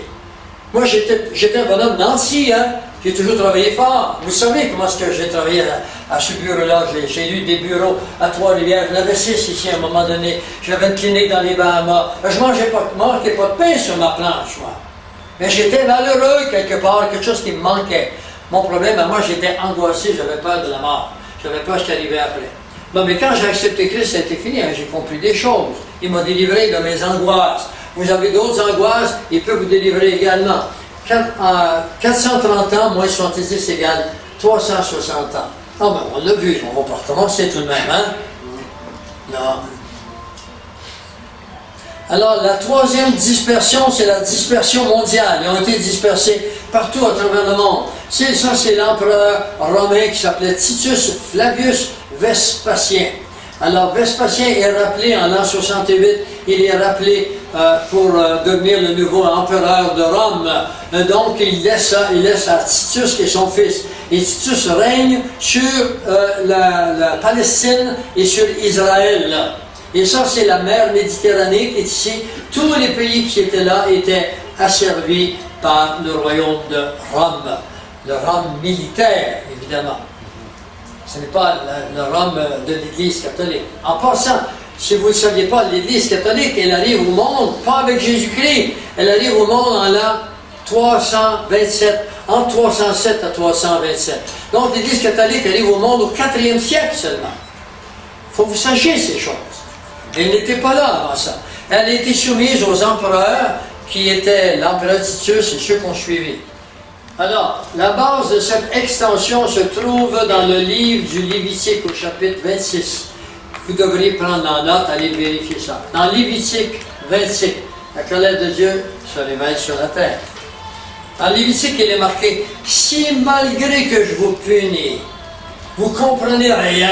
Moi, j'étais un bonhomme nanti, hein. J'ai toujours travaillé fort. Vous savez comment est-ce que j'ai travaillé à ce bureau-là. J'ai eu des bureaux à Trois-Rivières. J'en avais 6 ici à un moment donné. J'avais une clinique dans les Bahamas. Je ne mangeais pas de pain sur ma planche, moi. Mais j'étais malheureux quelque part, quelque chose qui me manquait. Mon problème, à moi, j'étais angoissé, j'avais peur de la mort. Je ne savais pas ce qui arrivait après. Bon, mais quand j'ai accepté Christ, ça a été fini, hein, j'ai compris des choses. Il m'a délivré de mes angoisses. Vous avez d'autres angoisses, il peut vous délivrer également. 430 ans, moins 70 égale 360 ans. Ah ben, on l'a vu, on va pas recommencer tout de même, hein? Non. Alors, la troisième dispersion, c'est la dispersion mondiale. Ils ont été dispersés partout à travers le monde. Ça, c'est l'empereur romain qui s'appelait Titus Flavius Vespasien. Alors, Vespasien est rappelé en l'an 68, il est rappelé pour devenir le nouveau empereur de Rome. Donc, il laisse à Titus, qui est son fils. Et Titus règne sur la Palestine et sur Israël. Et ça, c'est la mer Méditerranée qui est ici. Tous les pays qui étaient là étaient asservis par le royaume de Rome. Le Rome militaire, évidemment. Ce n'est pas le Rome de l'Église catholique. En passant, si vous ne le saviez pas, l'Église catholique, elle arrive au monde, pas avec Jésus-Christ, elle arrive au monde en l'an 327, entre 307 à 327. Donc l'Église catholique arrive au monde au 4e siècle seulement. Il faut que vous sachiez ces choses. Elle n'était pas là avant ça. Elle a été soumise aux empereurs qui étaient l'empereur Titus et ceux qui ont suivi. Alors, la base de cette extension se trouve dans le livre du Lévitique au chapitre 26. Vous devriez prendre en note, aller vérifier ça. Dans Lévitique 26, la colère de Dieu se révèle sur la terre. Dans Lévitique, il est marqué « Si malgré que je vous punis, vous ne comprenez rien,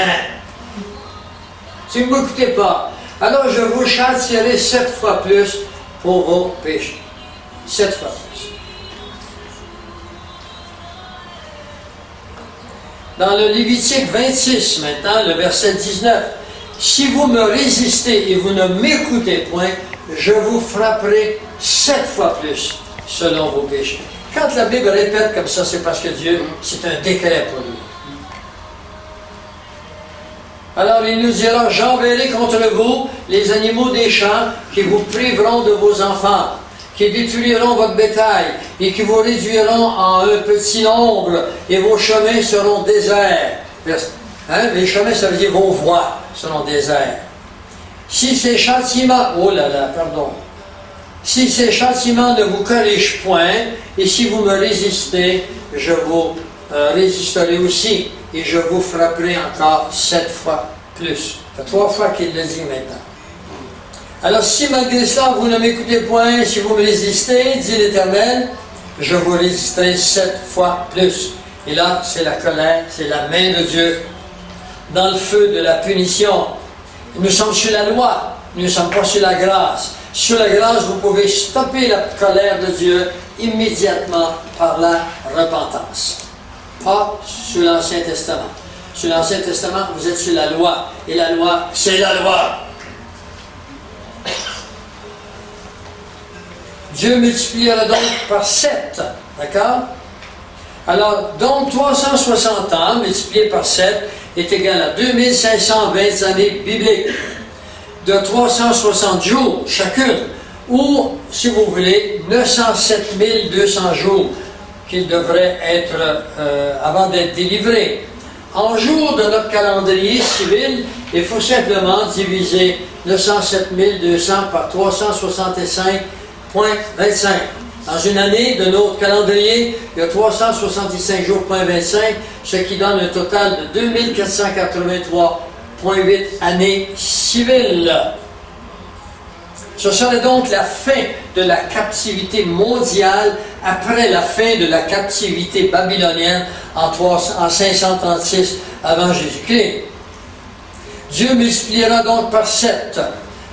si vous ne m'écoutez pas, alors je vous châtierai 7 fois plus pour vos péchés. » 7 fois plus. Dans le Lévitique 26, maintenant, le verset 19, « Si vous me résistez et vous ne m'écoutez point, je vous frapperai 7 fois plus selon vos péchés. » Quand la Bible répète comme ça, c'est parce que Dieu, c'est un décret pour lui. Alors il nous dira, « J'enverrai contre vous les animaux des champs qui vous priveront de vos enfants, qui détruiront votre bétail et qui vous réduiront en un petit nombre, et vos chemins seront déserts. » Hein? Les chemins, ça veut dire vos voies seront déserts. Si ces châtiments, oh là là, pardon, si ces châtiments ne vous corrigent point, et si vous me résistez, je vous résisterai aussi, et je vous frapperai encore 7 fois plus. Ça fait 3 fois qu'il le dit maintenant. Alors si malgré cela vous ne m'écoutez point, si vous me résistez, dit l'Éternel, je vous résisterai 7 fois plus. Et là, c'est la colère, c'est la main de Dieu dans le feu de la punition. Nous sommes sur la loi, nous ne sommes pas sur la grâce. Sur la grâce, vous pouvez stopper la colère de Dieu immédiatement par la repentance. Pas sur l'Ancien Testament. Sur l'Ancien Testament, vous êtes sur la loi. Et la loi, c'est la loi. Dieu multipliera donc par 7. D'accord? Alors, donc 360 ans multiplié par 7 est égal à 2520 années bibliques de 360 jours chacune, ou, si vous voulez, 907 200 jours qu'il devrait être avant d'être délivré. En jours de notre calendrier civil, il faut simplement diviser 907 200 par 365,25. Dans une année de notre calendrier, il y a 365 jours, 25, ce qui donne un total de 2483,8 années civiles. Ce serait donc la fin de la captivité mondiale après la fin de la captivité babylonienne en 536 avant Jésus-Christ. Dieu multipliera donc par 7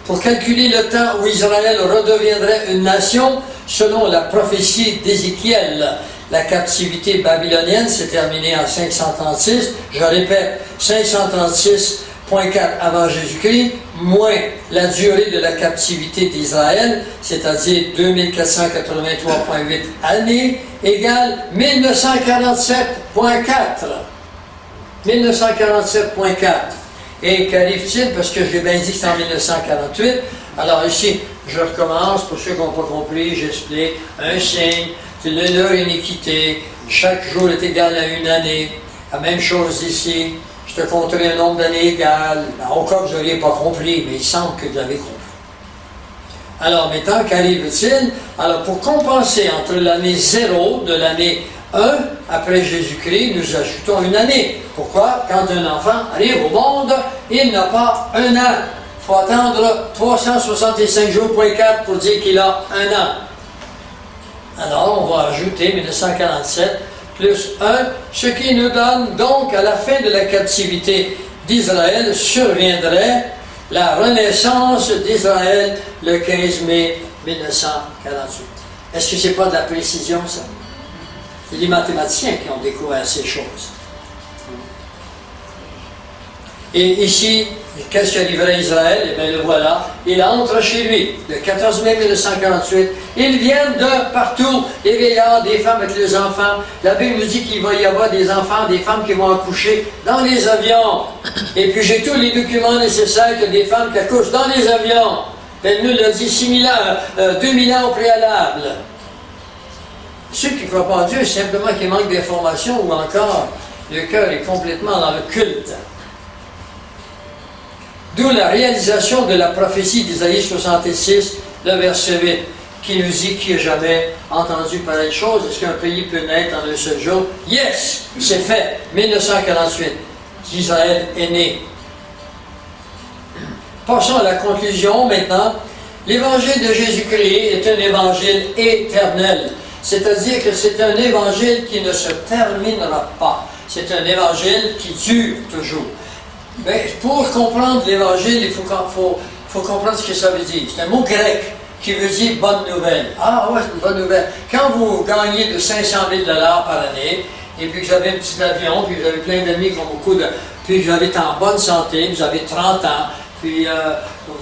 pour calculer le temps où Israël redeviendrait une nation selon la prophétie d'Ézéchiel. La captivité babylonienne s'est terminée en 536, je répète, 536,4 avant Jésus-Christ, moins la durée de la captivité d'Israël, c'est-à-dire 2483,8 années, égale 1947,4. 1947,4. Et qu'arrive-t-il? Parce que j'ai bien dit que c'est en 1948. Alors ici, je recommence, pour ceux qui n'ont pas compris, j'explique. Un signe, c'est leur iniquité. Chaque jour est égal à une année. La même chose ici. Je te compterai un nombre d'années égal. Au cas que vous n'auriez pas compris, mais il semble que vous avez compris. Alors maintenant, qu'arrive-t-il? Alors pour compenser entre l'année 0 de l'année 1 après Jésus-Christ, nous ajoutons une année. Pourquoi? Quand un enfant arrive au monde, il n'a pas un an. Il faut attendre 365 jours, 4 pour dire qu'il a un an. Alors, on va ajouter 1947 plus 1, ce qui nous donne donc à la fin de la captivité d'Israël surviendrait la renaissance d'Israël le 15 mai 1948. Est-ce que ce n'est pas de la précision, ça? C'est les mathématiciens qui ont découvert ces choses. Et ici, qu'est-ce qui arriverait à Israël? Eh bien, le voilà. Il entre chez lui, le 14 mai 1948. Ils viennent de partout, des vieillards, des femmes avec les enfants. La Bible nous dit qu'il va y avoir des enfants, des femmes qui vont accoucher dans les avions. Et puis j'ai tous les documents nécessaires que des femmes qui accouchent dans les avions. Elle nous l'a dit 2000 ans au préalable. Ceux qui ne croient pas en Dieu, c'est simplement qu'ils manquent d'informations ou encore le cœur est complètement dans le culte. D'où la réalisation de la prophétie d'Isaïe 66, le verset 8, qui nous dit qui n'a jamais entendu pareille chose. Est-ce qu'un pays peut naître en un seul jour? Yes! C'est fait. 1948. Israël est né. Passons à la conclusion maintenant. L'évangile de Jésus-Christ est un évangile éternel. C'est-à-dire que c'est un évangile qui ne se terminera pas. C'est un évangile qui dure toujours. Mais pour comprendre l'évangile, il faut comprendre ce que ça veut dire. C'est un mot grec qui veut dire bonne nouvelle. Ah ouais, c'est une bonne nouvelle. Quand vous gagnez de 500 000 $ par année, et puis que vous avez un petit avion, puis vous avez plein d'amis qui ont beaucoup de... Puis vous êtes en bonne santé, vous avez 30 ans, puis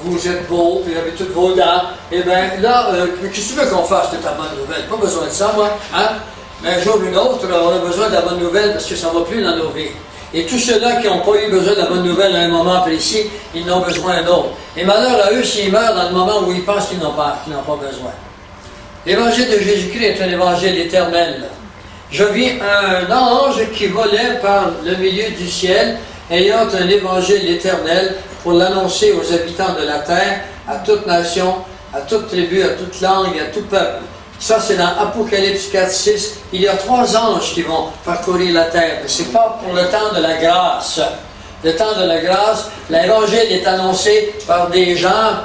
vous êtes beau, puis vous avez toutes vos dents, et bien là, qu'est-ce que tu veux qu'on fasse de ta bonne nouvelle? Pas besoin de ça, moi. Hein? Mais un jour ou une autre, on a besoin de la bonne nouvelle parce que ça ne va plus dans nos vies. Et tous ceux-là qui n'ont pas eu besoin de la bonne nouvelle à un moment précis, ils n'ont besoin d'un autre. Et malheur à eux s'ils meurent dans le moment où ils pensent qu'ils n'ont pas besoin. L'évangile de Jésus-Christ est un évangile éternel. Je vis un ange qui volait par le milieu du ciel, ayant un évangile éternel pour l'annoncer aux habitants de la terre, à toute nation, à toute tribu, à toute langue, à tout peuple. Ça, c'est dans Apocalypse 4, 6. Il y a 3 anges qui vont parcourir la terre. Mais ce n'est pas pour le temps de la grâce. Le temps de la grâce, l'évangile est annoncé par des gens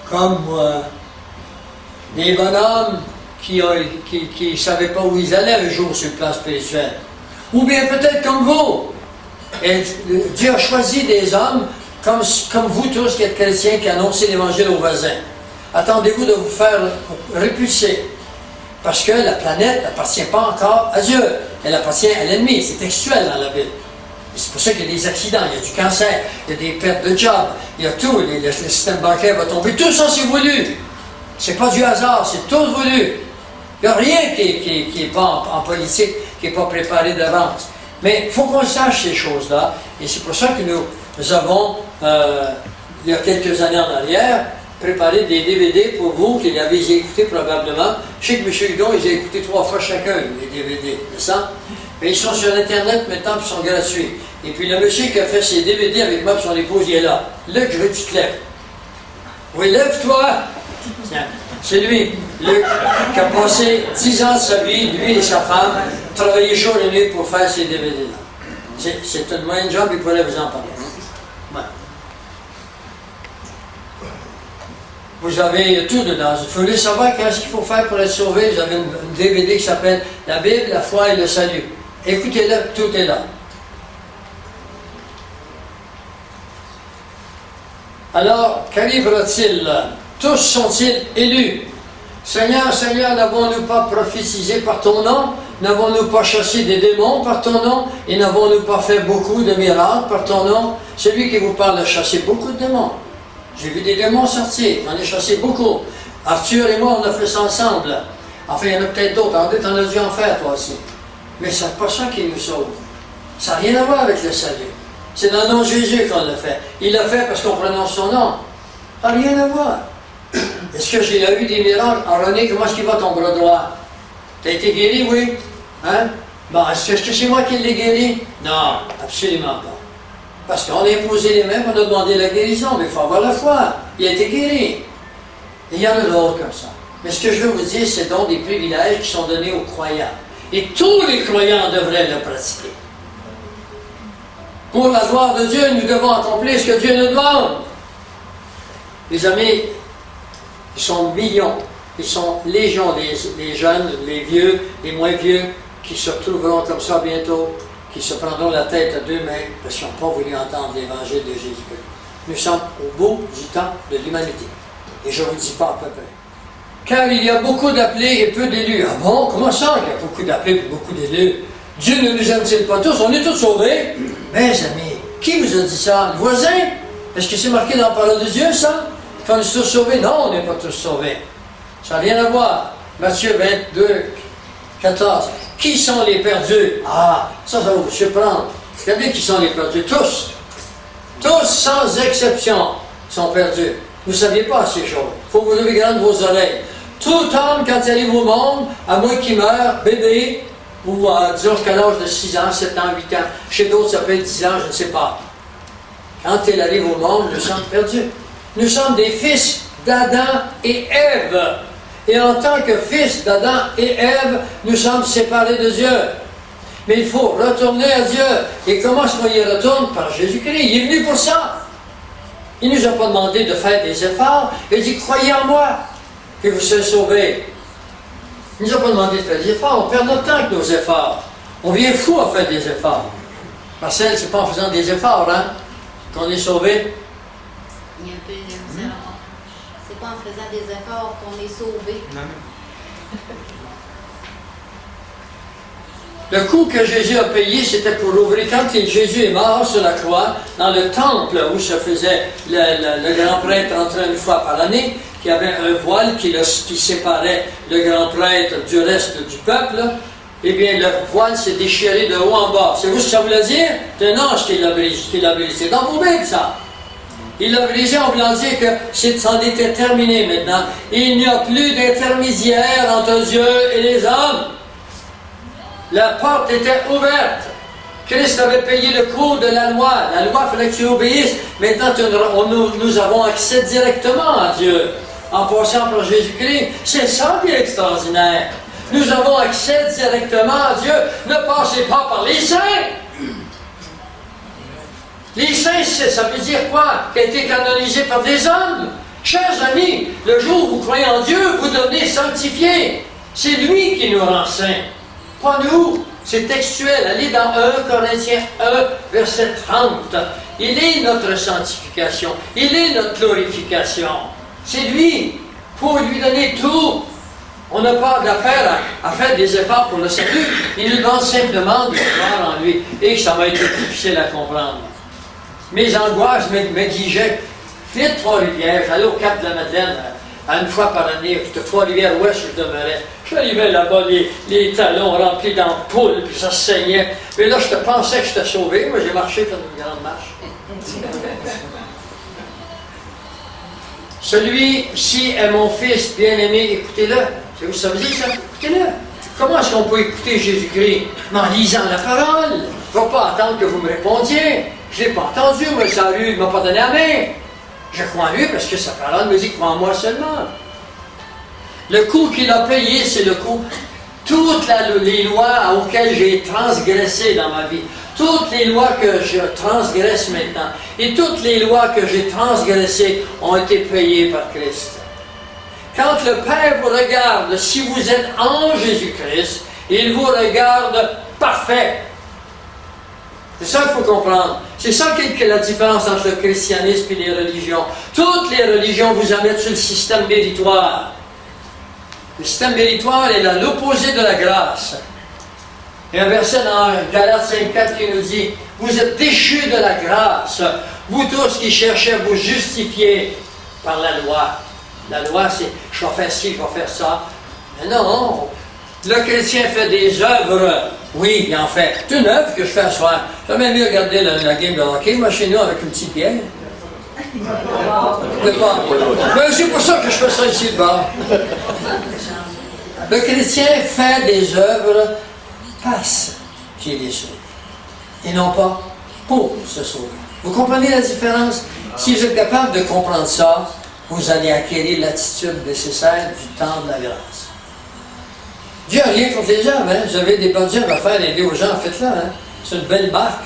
comme des bonhommes qui ne savaient pas où ils allaient un jour sur le plan spirituel. Ou bien peut-être comme vous. Et Dieu a choisi des hommes comme vous tous qui êtes chrétiens qui annoncent l'évangile aux voisins. Attendez-vous de vous faire repulser. Parce que la planète n'appartient pas encore à Dieu. Elle appartient à l'ennemi. C'est textuel dans la Bible. C'est pour ça qu'il y a des accidents, il y a du cancer, il y a des pertes de job, il y a tout. Le système bancaire va tomber. Tout ça, c'est voulu. C'est pas du hasard, c'est tout voulu. Il n'y a rien qui n'est pas en politique, qui n'est pas préparé d'avance. Mais il faut qu'on sache ces choses-là. Et c'est pour ça que nous avons, il y a quelques années en arrière, préparé des DVD pour vous, qui les avez écoutés probablement. Je sais que M. Hudon, ils ont écouté 3 fois chacun, les DVD de ça. Mais ils sont sur Internet maintenant, puis ils sont gratuits. Et puis le monsieur qui a fait ses DVD avec moi et son épouse, il est là. Luc, je veux que tu te lèves. Oui, lève-toi! Tiens, c'est lui, Luc, qui a passé 10 ans de sa vie, lui et sa femme, travailler jour et nuit pour faire ces DVD-là. C'est une moyenne job, il pourrait vous en parler. Ouais. Vous avez tout dedans. Vous voulez savoir qu'est-ce qu'il faut faire pour être sauvé? Vous avez une DVD qui s'appelle La Bible, la foi et le salut. Écoutez-le, tout est là. Alors, qu'arrivera-t-il? Tous sont-ils élus? Seigneur, Seigneur, n'avons-nous pas prophétisé par ton nom? N'avons-nous pas chassé des démons par ton nom? Et n'avons-nous pas fait beaucoup de miracles par ton nom? Celui qui vous parle a chassé beaucoup de démons. J'ai vu des démons sortir, j'en ai chassé beaucoup. Arthur et moi, on a fait ça ensemble. Enfin, il y en a peut-être d'autres. André, t'en as dû en faire, toi aussi. Mais ce n'est pas ça qui nous sauve. Ça n'a rien à voir avec le salut. C'est dans le nom de Jésus qu'on l'a fait. Il l'a fait parce qu'on prononce son nom. Ça n'a rien à voir. Est-ce que j'ai eu des miracles? Ah, René, comment est-ce qu'il va ton bras droit? T'as été guéri, oui? Hein? Bon, est-ce que c'est moi qui l'ai guéri? Non, absolument pas. Parce qu'on a imposé les mains, on a demandé la guérison, mais il faut avoir la foi. Il a été guéri. Et il y en a d'autres comme ça. Mais ce que je veux vous dire, c'est donc des privilèges qui sont donnés aux croyants. Et tous les croyants devraient le pratiquer. Pour la gloire de Dieu, nous devons accomplir ce que Dieu nous demande. Les amis, ils sont millions, ils sont légions, les jeunes, les vieux, les moins vieux, qui se retrouveront comme ça bientôt, qui se prendront la tête à 2 mains parce qu'ils n'ont pas voulu entendre l'évangile de Jésus-Christ. Nous sommes au bout du temps de l'humanité. Et je ne vous dis pas à peu près. Car il y a beaucoup d'appelés et peu d'élus. Ah bon? Comment ça qu'il y a beaucoup d'appelés et beaucoup d'élus? Dieu ne nous aime-t-il pas tous? On est tous sauvés. Mes amis, qui vous a dit ça? Le voisin? Est-ce que c'est marqué dans la parole de Dieu, ça? Qu'on est tous sauvés? Non, on n'est pas tous sauvés. Ça n'a rien à voir. Matthieu 22, 14. Qui sont les perdus? Ah, ça va vous surprendre. Regardez qui sont les perdus. Tous. Tous, sans exception, sont perdus. Vous ne saviez pas ces choses. Il faut que vous levez grand vos oreilles. Tout homme, quand il arrive au monde, à moins qu'il meure, bébé, ou disons jusqu'à l'âge de 6 ans, 7 ans, 8 ans, chez d'autres ça peut être 10 ans, je ne sais pas. Quand il arrive au monde, nous sommes perdus. Nous sommes des fils d'Adam et Ève. Et en tant que fils d'Adam et Ève, nous sommes séparés de Dieu. Mais il faut retourner à Dieu. Et comment est-ce qu'on y retourne? Par Jésus-Christ. Il est venu pour ça. Il ne nous a pas demandé de faire des efforts. Il dit, croyez en moi, que vous serez sauvés. Il ne nous a pas demandé de faire des efforts. On perd notre temps avec nos efforts. On vient fou à faire des efforts. Marcel, c'est pas en faisant des efforts, hein, qu'on est sauvé. Il y a un peu de misère. C'est pas en faisant des efforts qu'on est sauvé. Non. Le coût que Jésus a payé, c'était pour ouvrir. Quand Jésus est mort sur la croix, dans le temple où se faisait le grand prêtre entrait une fois par l'année, qui avait un voile qui séparait le grand prêtre du reste du peuple, eh bien, le voile s'est déchiré de haut en bas. Savez-vous ce que ça voulait dire? C'est un ange qui l'a brisé. C'est dans vos Bibles, ça. Il l'a brisé en voulant dire que c'en était terminé maintenant. Il n'y a plus d'intermédiaire entre Dieu et les hommes. La porte était ouverte. Christ avait payé le coût de la loi. La loi, il fallait que tu obéisses. Maintenant, nous avons accès directement à Dieu en passant par Jésus-Christ. C'est ça qui est extraordinaire. Nous avons accès directement à Dieu. Ne passez pas par les saints. Les saints, ça veut dire quoi? Qui a été canonisé par des hommes. Chers amis, le jour où vous croyez en Dieu, vous devenez sanctifiés. C'est lui qui nous rend saints. Pas nous, c'est textuel. Allez dans 1 Corinthiens 1, verset 30. Il est notre sanctification. Il est notre glorification. C'est lui. Il faut lui donner tout. On n'a pas d'affaire à faire des efforts pour le salut. Il nous demande simplement de croire en lui. Et ça m'a été difficile à comprendre. Mes angoisses m'exigeaient. Vite Trois-Rivières, j'allais au Cap de la Madeleine Une fois par année, à Trois-Rivières-Ouest, je demeurais. J'arrivais là-bas, les talons remplis d'ampoules, puis ça saignait. Mais là, je pensais que j'étais sauvé. Moi, j'ai marché, fait une grande marche. Celui-ci est mon fils bien-aimé, écoutez-le. Vous savez ça? Écoutez-le. Comment est-ce qu'on peut écouter Jésus-Christ? En lisant la parole. Il ne faut pas attendre que vous me répondiez. Je ne l'ai pas entendu, moi, salut, il ne m'a pas donné la main. Je crois en lui parce que sa parole me dit crois en moi seulement. Le coût qu'il a payé, c'est le coût. Toutes les lois auxquelles j'ai transgressé dans ma vie, toutes les lois que je transgresse maintenant, et toutes les lois que j'ai transgressées ont été payées par Christ. Quand le Père vous regarde, si vous êtes en Jésus-Christ, il vous regarde parfait. C'est ça qu'il faut comprendre. C'est ça qui est la différence entre le christianisme et les religions. Toutes les religions vous amènent sur le système méritoire. Le système méritoire est l'opposé de la grâce. Il y a un verset dans Galates 5,4 qui nous dit « Vous êtes déchus de la grâce, vous tous qui cherchez à vous justifier par la loi. » La loi, c'est « je vais faire ci, je vais faire ça. » Mais non, le chrétien fait des œuvres. Oui, il en fait. C'est une œuvre que je fais à soir. J'aimerais mieux regarder la game de hockey, moi chez nous, avec une petite bière. Mais c'est pour ça que je fais ça ici de bas. Le chrétien fait des œuvres parce qu'il est sauvé. Et non pas pour se sauver. Vous comprenez la différence? Si vous êtes capable de comprendre ça, vous allez acquérir l'attitude nécessaire du temps de la grâce. Dieu n'a rien contre les œuvres, hein? Vous avez des bonnes œuvres à faire, aider aux gens, faites-le. Hein? C'est une belle marque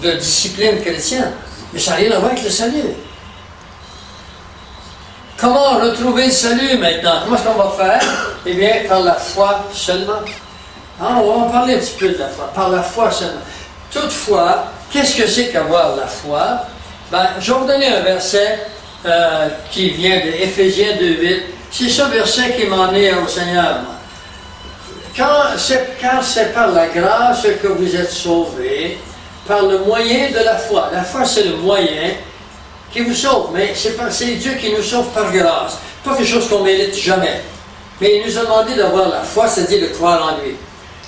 de discipline chrétienne. Mais ça n'a rien à voir avec le salut. Comment retrouver le salut maintenant? Comment est-ce qu'on va faire? Eh bien, par la foi seulement. Ah, on va en parler un petit peu de la foi. Par la foi seulement. Toutefois, qu'est-ce que c'est qu'avoir la foi? Ben, je vais vous donner un verset qui vient de Éphésiens 2,8. C'est ce verset qui m'a emmené au Seigneur. Quand c'est par la grâce que vous êtes sauvés, par le moyen de la foi. La foi, c'est le moyen qui vous sauve, mais c'est Dieu qui nous sauve par grâce. Pas quelque chose qu'on mérite jamais. Mais il nous a demandé d'avoir la foi, c'est-à-dire de croire en lui.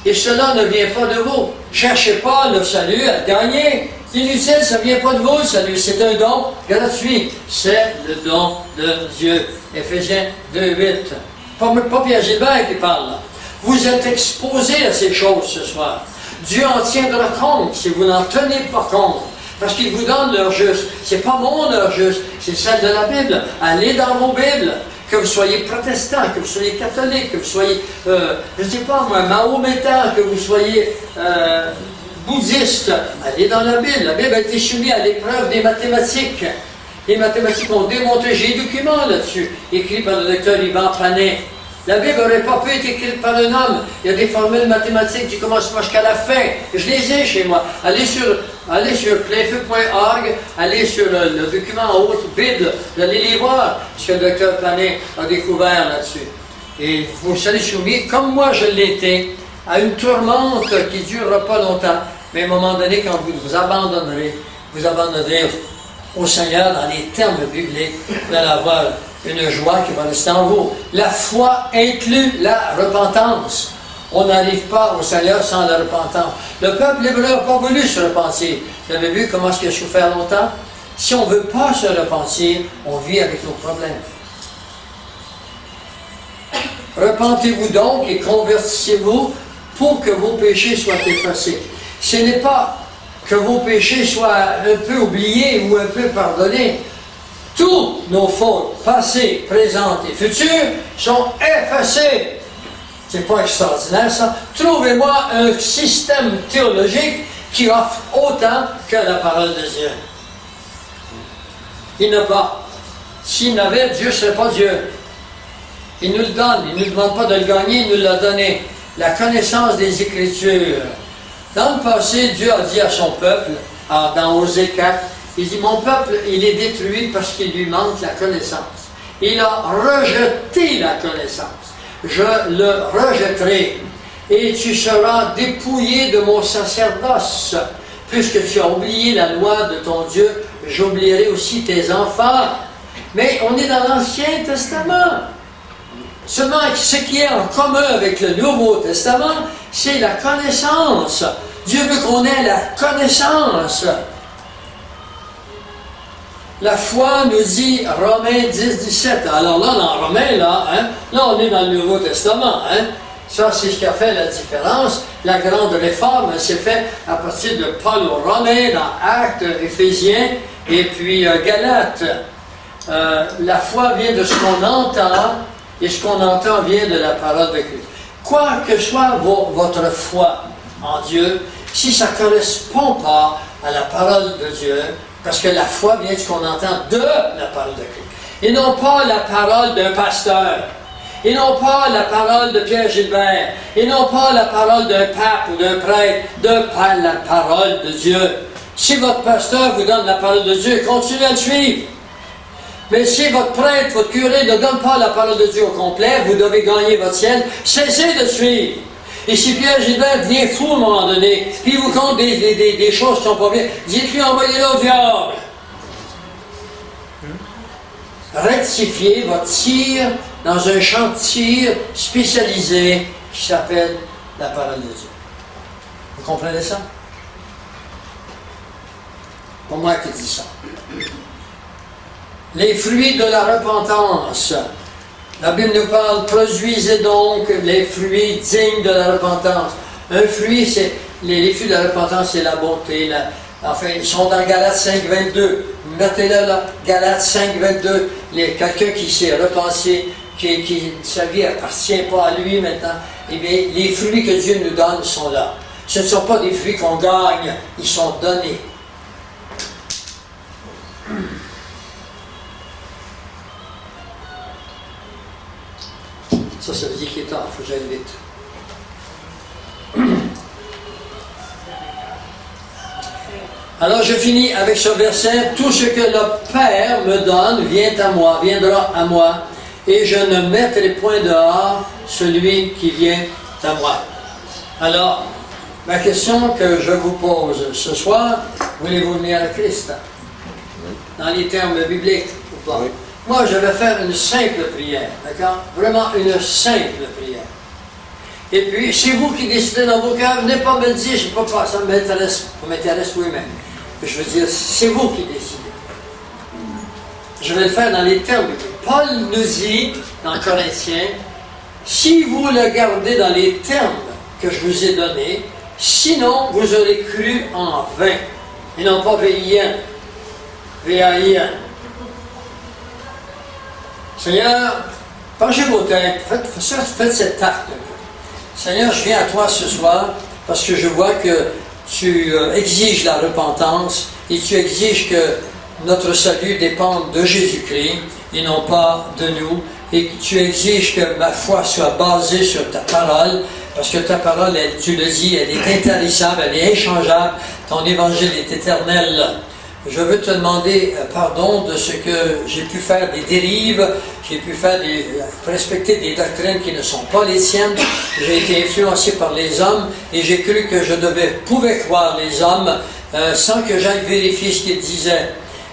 Et cela ne vient pas de vous. Cherchez pas le salut à gagner. C'est inutile, ça ne vient pas de vous, le salut. C'est un don gratuit. C'est le don de Dieu. Éphésiens 2,8. Pas Pierre Gilbert qui parle là. Vous êtes exposés à ces choses ce soir. Dieu en tiendra compte si vous n'en tenez pas compte. Parce qu'il vous donne l'heure juste. Ce n'est pas mon heure juste, c'est celle de la Bible. Allez dans vos Bibles. Que vous soyez protestant, que vous soyez catholique, que vous soyez, je ne sais pas moi, mahométan, que vous soyez bouddhiste. Allez dans la Bible. La Bible a été soumise à l'épreuve des mathématiques. Les mathématiques ont démontré, j'ai des documents là-dessus, écrits par le docteur Yvan Panet. La Bible n'aurait pas pu être écrite par un homme. Il y a des formules mathématiques du commencement jusqu'à la fin. Je les ai chez moi. Allez sur playfeu.org, allez sur le document en haut, Bible, vous allez les voir, ce que le docteur Panet a découvert là-dessus. Et vous serez soumis, comme moi je l'étais, à une tourmente qui ne durera pas longtemps. Mais à un moment donné, quand vous abandonnerez au Seigneur dans les termes bibliques, vous allez avoir une joie qui va rester en vous. La foi inclut la repentance. On n'arrive pas au Seigneur sans la repentance. Le peuple hébreu n'a pas voulu se repentir. Vous avez vu comment est-ce qu'il a souffert longtemps? Si on ne veut pas se repentir, on vit avec nos problèmes. Repentez-vous donc et convertissez-vous pour que vos péchés soient effacés. Ce n'est pas que vos péchés soient un peu oubliés ou un peu pardonnés. Tous nos fautes, passées, présentes et futures, sont effacées. C'est pas extraordinaire ça. Trouvez-moi un système théologique qui offre autant que la parole de Dieu. Il n'a pas. S'il n'avait, Dieu ne serait pas Dieu. Il nous le donne. Il ne nous demande pas de le gagner, il nous l'a donné. La connaissance des Écritures. Dans le passé, Dieu a dit à son peuple, dans Osée 4, il dit, mon peuple, il est détruit parce qu'il lui manque la connaissance. Il a rejeté la connaissance. Je le rejetterai. Et tu seras dépouillé de mon sacerdoce. Puisque tu as oublié la loi de ton Dieu, j'oublierai aussi tes enfants. Mais on est dans l'Ancien Testament. Seulement, ce qui est en commun avec le Nouveau Testament, c'est la connaissance. Dieu veut qu'on ait la connaissance. La foi nous dit Romains 10, 17. Alors là, dans Romains, là on est dans le Nouveau Testament. Ça, c'est ce qui a fait la différence. La grande réforme s'est faite à partir de Paul aux Romains, dans Actes, Éphésiens, et puis Galates. La foi vient de ce qu'on entend, et ce qu'on entend vient de la parole de Christ. Quoi que soit votre foi en Dieu, si ça ne correspond pas à la parole de Dieu, parce que la foi vient de ce qu'on entend de la parole de Christ, et non pas la parole d'un pasteur, et non pas la parole de Pierre Gilbert, et non pas la parole d'un pape ou d'un prêtre, de la parole de Dieu. Si votre pasteur vous donne la parole de Dieu, continuez à le suivre. Mais si votre prêtre, votre curé ne donne pas la parole de Dieu au complet, vous devez gagner votre ciel, cessez de suivre. Et si Pierre Gilbert devient fou à un moment donné, puis il vous compte des choses qui ne sont pas bien, dites-lui envoyez-le au diable. Rectifiez votre tir dans un champ de tir spécialisé qui s'appelle la parole de Dieu. Vous comprenez ça? Pour moi qui dis ça. Les fruits de la repentance. La Bible nous parle, produisez donc les fruits dignes de la repentance. Un fruit, c'est les fruits de la repentance, c'est la bonté. Enfin, ils sont dans Galates 5, 22. Mettez-le là, Galates 5, 22. Quelqu'un qui s'est repensé, qui sa vie n'appartient pas à lui maintenant, eh bien, les fruits que Dieu nous donne sont là. Ce ne sont pas des fruits qu'on gagne, ils sont donnés. Ça veut dire qu'il est tard, il faut que j'aille vite. Alors je finis avec ce verset. Tout ce que le Père me donne viendra à moi, et je ne mettrai point dehors celui qui vient à moi. Alors, ma question que je vous pose ce soir, voulez-vous venir à Christ? Dans les termes bibliques ou pas? Oui. Moi, je vais faire une simple prière, d'accord? Vraiment une simple prière. Et puis, c'est vous qui décidez dans vos cœurs, venez pas me le dire, je ne sais pas, ça m'intéresse oui-même. Je veux dire, c'est vous qui décidez. Je vais le faire dans les termes bibliques. Paul nous dit, dans Corinthiens, si vous le gardez dans les termes que je vous ai donnés, sinon vous aurez cru en vain, et non pas V-I-N. V-A-I-N. Seigneur, penchez vos têtes, faites cet acte. Seigneur, je viens à toi ce soir parce que je vois que tu exiges la repentance et tu exiges que notre salut dépende de Jésus-Christ et non pas de nous. Et que tu exiges que ma foi soit basée sur ta parole, parce que ta parole, tu le dis, elle est intarissable, elle est inchangeable. Ton évangile est éternel. Je veux te demander pardon de ce que j'ai pu faire des dérives, j'ai pu faire respecter des doctrines qui ne sont pas les siennes. J'ai été influencé par les hommes et j'ai cru que je pouvais croire les hommes sans que j'aille vérifier ce qu'ils disaient.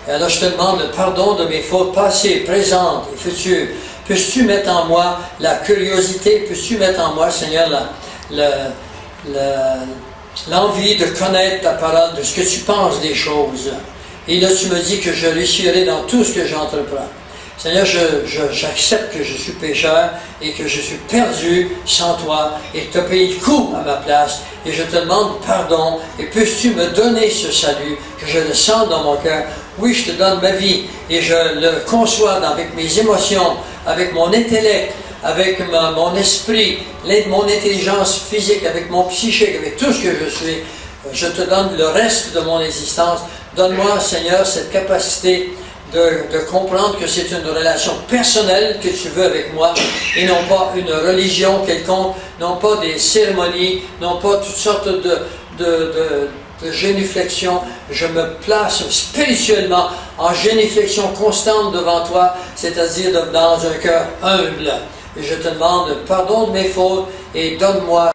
Alors je te demande pardon de mes fautes passées, présentes et futures. Puisses-tu mettre en moi la curiosité, puisses-tu mettre en moi, Seigneur, l'envie de connaître ta parole, de ce que tu penses des choses. Et là, tu me dis que je réussirai dans tout ce que j'entreprends. Seigneur, j'accepte que je suis pécheur et que je suis perdu sans toi et que tu as payé le coup à ma place. Et je te demande pardon et puisses-tu me donner ce salut, que je le sente dans mon cœur. Oui, je te donne ma vie et je le conçois avec mes émotions, avec mon intellect, avec mon esprit, mon intelligence physique, avec mon psychique, avec tout ce que je suis. Je te donne le reste de mon existence. Donne-moi, Seigneur, cette capacité de comprendre que c'est une relation personnelle que tu veux avec moi et non pas une religion quelconque, non pas des cérémonies, non pas toutes sortes de génuflexion. Je me place spirituellement en génuflexion constante devant toi, c'est-à-dire dans un cœur humble. Et je te demande pardon de mes fautes et donne-moi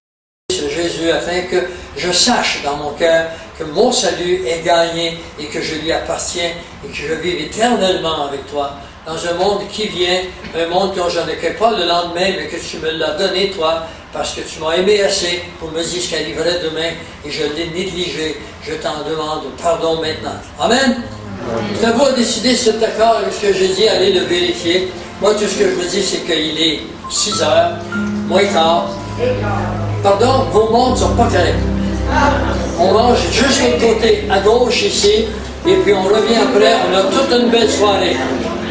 ce Jésus afin que je sache dans mon cœur que mon salut est gagné et que je lui appartiens et que je vive éternellement avec toi. dans un monde qui vient, un monde dont je n'aurai pas le lendemain, mais que tu me l'as donné, toi, parce que tu m'as aimé assez pour me dire ce qui arriverait demain, et je l'ai négligé. Je t'en demande pardon maintenant. Amen? Vous avez décidé si vous êtes d'accord avec ce que j'ai dit, allez le vérifier. Moi, tout ce que je vous dis, c'est qu'il est 6 heures, moins quart. Pardon, vos montres ne sont pas correctes. On mange juste de l'autre côté, à gauche ici, et puis on revient après, on a toute une belle soirée.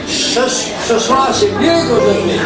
Ce soir, c'est mieux qu'aujourd'hui.